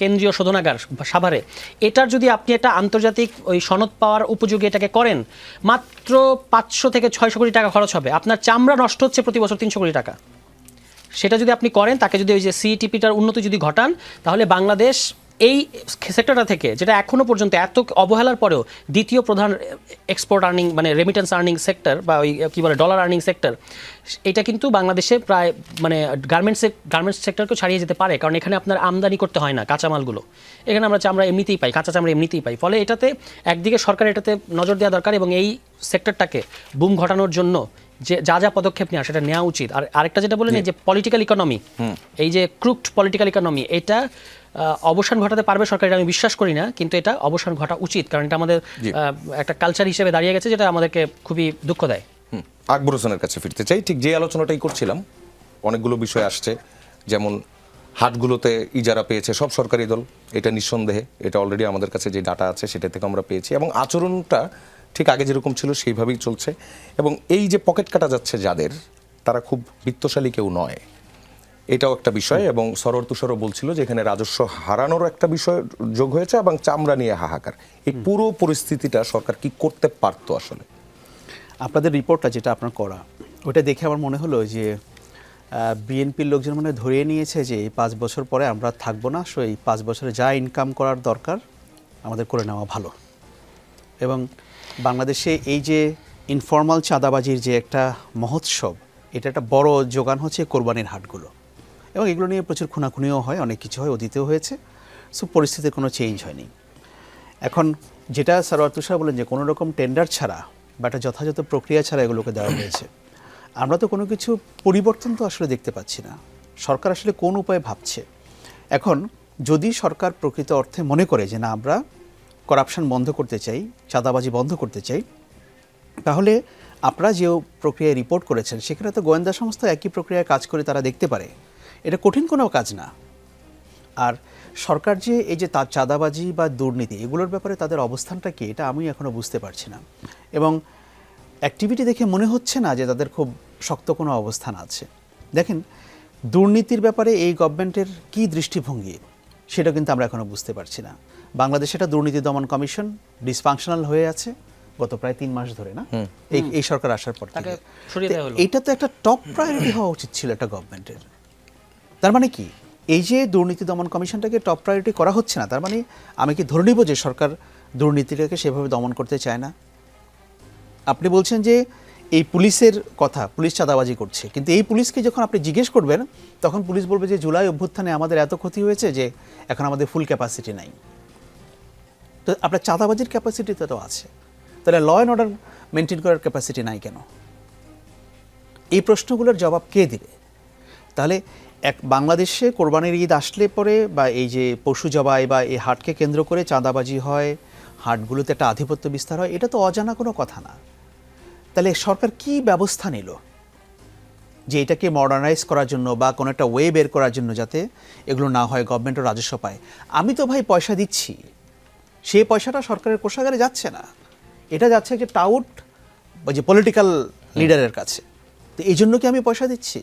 কেন্দ্রীয় শোধনাগার সাভারে, এটার যদি আপনি একটা আন্তর্জাতিক ওই সনদ পাওয়ার উপযোগী এটাকে করেন, মাত্র 500 থেকে 600 কোটি টাকা খরচ হবে। আপনার চামড়া নষ্ট হচ্ছে প্রতি বছর 300 কোটি টাকা। সেটা যদি আপনি করেন, তাকে যদি ওই যে সিটিপিটার উন্নতি যদি ঘটান, তাহলে বাংলাদেশ এই সেক্টরটা থেকে, যেটা এখনও পর্যন্ত এত অবহেলার পরেও দ্বিতীয় প্রধান এক্সপোর্ট আর্নিং মানে রেমিটেন্স আর্নিং সেক্টর বা ওই কী বলে ডলার আর্নিং সেক্টর, এটা কিন্তু বাংলাদেশে প্রায় মানে গার্মেন্টস সেক্টরকেও ছাড়িয়ে যেতে পারে, কারণ এখানে আপনার আমদানি করতে হয় না কাঁচামালগুলো, এখানে আমরা চামড়া এমনিতেই পাই, কাঁচা চামড়া এমনিতেই পাই। ফলে এটাতে একদিকে সরকার এটাতে নজর দেওয়া দরকার এবং এই সেক্টরটাকে বুম ঘটানোর জন্য যে যা পদক্ষেপ নেওয়া সেটা নেওয়া উচিত। আর আরেকটা যেটা বলেন যে পলিটিক্যাল ইকোনমি, এই যে ক্রুকড পলিটিক্যাল ইকোনমি, এটা অবসান ঘটাতে পারবে সরকার, এটা আমি বিশ্বাস করি না, কিন্তু এটা অবসান ঘটা উচিত, কারণ এটা আমাদের একটা কালচার হিসেবে দাঁড়িয়ে গেছে, যেটা আমাদেরকে খুবই দুঃখ দেয়। আকবর হোসেনের কাছে ফিরতে চাই। ঠিক যে আলোচনাটাই করছিলাম, অনেকগুলো বিষয় আসছে, যেমন হাটগুলোতে ইজারা পেয়েছে সব সরকারি দল, এটা নিঃসন্দেহে, এটা অলরেডি আমাদের কাছে যে ডাটা আছে সেটা থেকে আমরা পেয়েছি, এবং আচরণটা ঠিক আগে যেরকম ছিল সেইভাবেই চলছে। এবং এই যে পকেট কাটা যাচ্ছে যাদের, তারা খুব বিত্তশালী কেউ নয়, এটাও একটা বিষয়। এবং সরোর তুষারও বলছিল যে এখানে রাজস্ব হারানোর একটা বিষয় যোগ হয়েছে এবং চামড়া নিয়ে হাহাকার। এই পুরো পরিস্থিতিটা সরকার কি করতে পারতো আসলে? আপনাদের রিপোর্টটা যেটা আপনার করা, ওটা দেখে আমার মনে হলো যে বিএনপির লোকজন মনে ধরিয়ে নিয়েছে যে এই 5 বছর পরে আমরা থাকবো না, সো এই 5 বছরে যা ইনকাম করার দরকার আমাদের করে নেওয়া ভালো। এবং বাংলাদেশে এই যে ইনফর্মাল চাঁদাবাজির যে একটা মহোৎসব, এটা একটা বড় যোগান হচ্ছে কোরবানির হাটগুলো, এবং এগুলো নিয়ে প্রচুর খুনাখুনিও হয়, অনেক কিছু হয়, অতীতেও হয়েছে। সো পরিস্থিতির কোনো চেঞ্জ হয়নি। এখন যেটা সরোয়ার তুষার বলেন যে কোনো রকম টেন্ডার ছাড়া বা একটা যথাযথ প্রক্রিয়া ছাড়া এগুলোকে দেওয়া হয়েছে, আমরা তো কোনো কিছু পরিবর্তন তো আসলে দেখতে পাচ্ছি না। সরকার আসলে কোন উপায়ে ভাবছে? এখন যদি সরকার প্রকৃত অর্থে মনে করে যে না আমরা করাপশন বন্ধ করতে চাই, চাঁদাবাজি বন্ধ করতে চাই, তাহলে আপনারা যে প্রক্রিয়ায় রিপোর্ট করেছেন সেখানে তো গোয়েন্দা সংস্থা একই প্রক্রিয়ায় কাজ করে তারা দেখতে পারে, এটা কঠিন কোনো কাজ না। আর সরকার যে এই যে তার চাঁদাবাজি বা দুর্নীতি এগুলোর ব্যাপারে তাদের অবস্থানটা কি, এটা আমি এখনো বুঝতে পারছি না। এবং অ্যাক্টিভিটি দেখে মনে হচ্ছে না যে তাদের খুব শক্ত কোনো অবস্থান আছে। দেখেন, দুর্নীতির ব্যাপারে এই গভর্নমেন্টের কী দৃষ্টিভঙ্গি সেটা কিন্তু আমরা এখনো বুঝতে পারছি না। বাংলাদেশে একটা দুর্নীতি দমন কমিশন ডিসফাংশনাল হয়ে আছে গত প্রায় 3 মাস ধরে, না এই সরকার আসার পর থেকে। সরিয়ে দেওয়া হলো। এইটা তো একটা টপ প্রায়োরিটি হওয়া উচিত ছিল একটা গভর্নমেন্টের। তার মানে কি, এই যে দুর্নীতি দমন কমিশনটাকে টপ প্রায়োরিটি করা হচ্ছে না, তার মানে আমি কি ধরে নিব যে সরকার দুর্নীতিটাকে সেভাবে দমন করতে চায় না? আপনি বলছেন যে এই পুলিশের কথা, পুলিশ চাঁদাবাজি করছে, কিন্তু এই পুলিশকে যখন আপনি জিজ্ঞেস করবেন তখন পুলিশ বলবে যে জুলাই অভ্যুত্থানে আমাদের এত ক্ষতি হয়েছে যে এখন আমাদের ফুল ক্যাপাসিটি নাই। তো আপনার চাঁদাবাজির ক্যাপাসিটি তো আছে, তাহলে ল অ্যান্ড অর্ডার মেনটেন করার ক্যাপাসিটি নাই কেন? এই প্রশ্নগুলোর জবাব কে দিবে? তাহলে বাংলাদেশে কোরবানির ঈদ আসলে পরে বা এই যে পশু জবাই বা এই হাটকে কেন্দ্র করে চাঁদাবাজি হয়, হাটগুলোতে একটা আধিপত্য বিস্তার হয়, এটা তো অজানা কোনো কথা না। তাহলে সরকার কি ব্যবস্থা নিল যে এটাকে মডার্নাইজ করার জন্য বা কোনো একটা ওয়ে বের করার জন্য যাতে এগুলো না হয়, গভর্নমেন্টও রাজস্ব পায়? আমি তো ভাই পয়সা দিচ্ছি, সেই পয়সাটা সরকারের কোষাগারে যাচ্ছে না, এটা যাচ্ছে যে টাউট বা যে পলিটিক্যাল লিডারের কাছে। তো এই জন্য কি আমি পয়সা দিচ্ছি?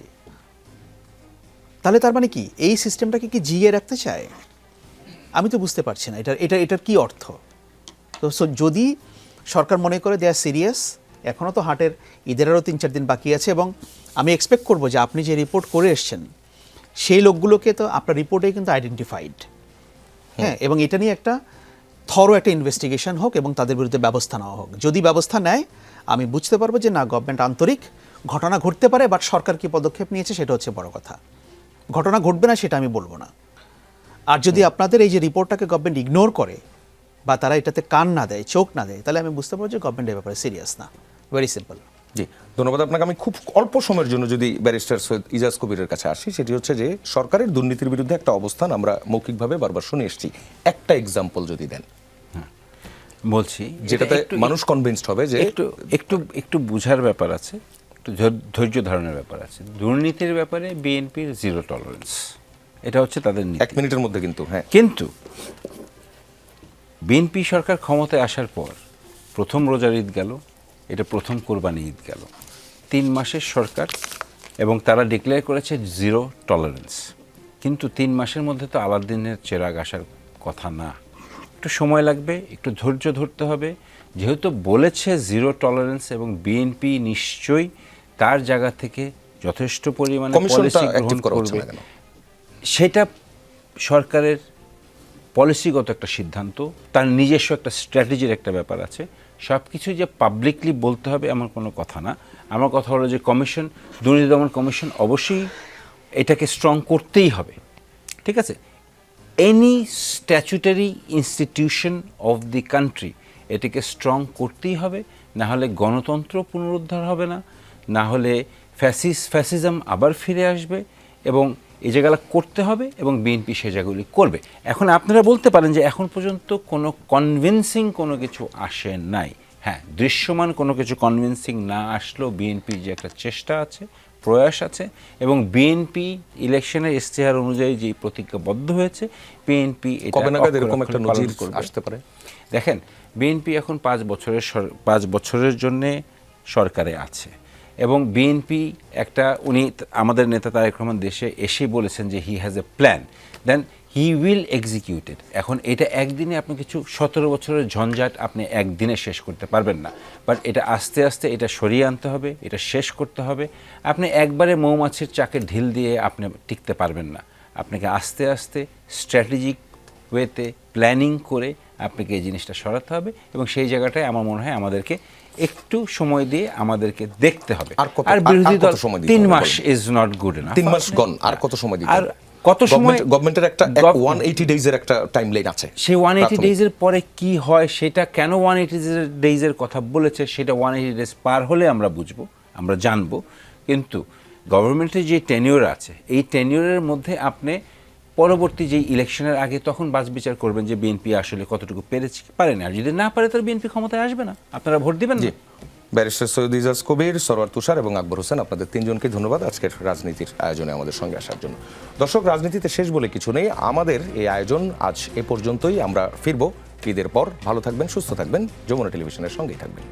তাহলে তার মানে কি এই সিস্টেমটাকে কি জিইয়ে রাখতে চায়? আমি তো বুঝতে পারছি না এটার কি অর্থ। তো যদি সরকার মনে করে দেয়া সিরিয়াস, এখনও তো হাটের ঈদেরও 3-4 দিন বাকি আছে, এবং আমি এক্সপেক্ট করব যে আপনি যে রিপোর্ট করে এসছেন সেই লোকগুলোকে তো আপনার রিপোর্টেই কিন্তু আইডেন্টিফাইড, হ্যাঁ, এবং এটা নিয়ে একটা থরো একটা ইনভেস্টিগেশন হোক এবং তাদের বিরুদ্ধে ব্যবস্থা নেওয়া হোক। যদি ব্যবস্থা নেয় আমি বুঝতে পারবো যে না, গভর্নমেন্ট আন্তরিক, ঘটনা ঘটতে পারে, বাট সরকার কি পদক্ষেপ নিয়েছে সেটা হচ্ছে বড় কথা। ঘটনা ঘটবে না সেটা আমি বলবো না। আর যদি আপনাদের এই যে রিপোর্টটাকে গভর্নমেন্ট ইগনোর করে বা তারা এটাতে কান না দেয়, চোখ না দেয়, তাহলে আমি বুঝতে পারবো যে গভর্নমেন্ট এ ব্যাপারে সিরিয়াস না। Very simple. জি, ধন্যবাদ আপনাকে। আমি খুব অল্প সময়ের জন্য যদি ব্যারিস্টার সৈয়দ ইজাজ কবিরের কাছে আসি, সেটি হচ্ছে যে সরকারের দুর্নীতির বিরুদ্ধে একটা অবস্থান আমরা মৌখিকভাবে বারবার শুনে এসেছি, একটা এক্সাম্পল যদি দেন। বলছি যেটাতে মানুষ কনভিন্সড হবে যে একটু একটু একটু বুঝার ব্যাপার আছে, একটু ধৈর্য ধারণের ব্যাপার আছে। দুর্নীতির ব্যাপারে বিএনপির 0 টলারেন্স, এটা হচ্ছে তাদের নীতি। 1 মিনিটের মধ্যে কিন্তু, হ্যাঁ, কিন্তু বিএনপি সরকার ক্ষমতায় আসার পর প্রথম রোজার ঈদ গেল, এটা প্রথম কোরবানি ঈদ গেল, 3 মাসের সরকার, এবং তারা ডিক্লেয়ার করেছে 0 টলারেন্স। কিন্তু 3 মাসের মধ্যে তো আলাদিনের চেরাগ আসার কথা না, একটু সময় লাগবে, একটু ধৈর্য ধরতে হবে। যেহেতু বলেছে 0 টলারেন্স, এবং বিএনপি নিশ্চয়ই তার জায়গা থেকে যথেষ্ট পরিমাণে পলিসি গ্রহণ করবে, সেটা সরকারের পলিসিগত একটা সিদ্ধান্ত, তার নিজস্ব একটা স্ট্র্যাটেজির একটা ব্যাপার আছে। সব কিছু যে পাবলিকলি বলতে হবে এমন কোনো কথা না। আমার কথা হলো যে কমিশন, দুর্নীতি দমন কমিশন অবশ্যই এটাকে স্ট্রং করতেই হবে, ঠিক আছে? Any statutory institution of the country এটাকে স্ট্রং করতেই হবে, না হলে গণতন্ত্র পুনরুদ্ধার হবে না, না হলে ফ্যাসিজম আবার ফিরে আসবে, এবং এই জায়গাগুলো করতে হবে, এবং বিএনপি সে জায়গাগুলি করবে। এখন আপনারা বলতে পারেন যে এখন পর্যন্ত কোনো কনভিন্সিং কোনো কিছু আসে নাই। হ্যাঁ, দৃশ্যমান কোনো কিছু কনভিন্সিং না আসলেও বিএনপির যে একটা চেষ্টা আছে, প্রয়াস আছে, এবং বিএনপি ইলেকশনের ইশতেহার অনুযায়ী যে প্রতিজ্ঞাবদ্ধ হয়েছে, বিএনপি কবে নাগাদ এরকম একটা নজির আসতে পারে? দেখেন, বিএনপি এখন 5 বছরের জন্যে সরকারে আছে, এবং বিএনপি একটা, উনি আমাদের নেতা তারেক রহমান দেশে এসে বলেছেন যে he has a plan, then he will execute it. এখন এটা একদিনে আপনি কিছু 17 বছরের ঝঞ্ঝাট আপনি একদিনে শেষ করতে পারবেন না, বাট এটা আস্তে আস্তে এটা সরিয়ে আনতে হবে, এটা শেষ করতে হবে। আপনি একবারে মৌমাছির চাকে ঢিল দিয়ে আপনি টিকতে পারবেন না, আপনাকে আস্তে আস্তে স্ট্র্যাটেজিক ওয়েতে প্ল্যানিং করে আপনাকে এই জিনিসটা সরাতে হবে, এবং সেই জায়গাটায় আমার মনে হয় আমাদেরকে একটু সময় দিয়ে আমাদেরকে দেখতে হবে। আর বিরোধী দল 3 much is not good enough. 3 মাস গন, আর কত সময় দিতে হবে? আর কত সময়? গভর্নমেন্টের একটা 180 ডেজের একটা টাইমলাইন আছে। সেই 180 ডেজের পরে কি হয়, সেটা কেন 180 ডেজের কথা বলেছে, সেটা 180 ডেজ পার হলে আমরা বুঝবো, আমরা জানবো। কিন্তু গভর্নমেন্টের যে টেনিওর আছে, এই টেনিওরের মধ্যে আপনি পরবর্তী যে ইলেকশনের আগে তখন বাছবিচার করবেন যে বিএনপি আসলে কতটুকু পেরেছে, পারে না। আর যদি না পারে তাহলে বিএনপি ক্ষমতায় আসবে না, আপনারা ভোট দিবেন না। ব্যারিস্টার সৈয়দ ইজাজ কবির, সরওয়ার তুষার এবং আকবর হোসেন, আপনাদের তিনজনকে ধন্যবাদ আজকের রাজনীতির আয়োজনে আমাদের সঙ্গে আসার জন্য। দর্শক, রাজনীতিতে শেষ বলে কিছু নেই, আমাদের এই আয়োজন আজ এ পর্যন্তই। আমরা ফিরব ঈদের পর। ভালো থাকবেন, সুস্থ থাকবেন, যমুনা টেলিভিশনের সঙ্গেই থাকবেন।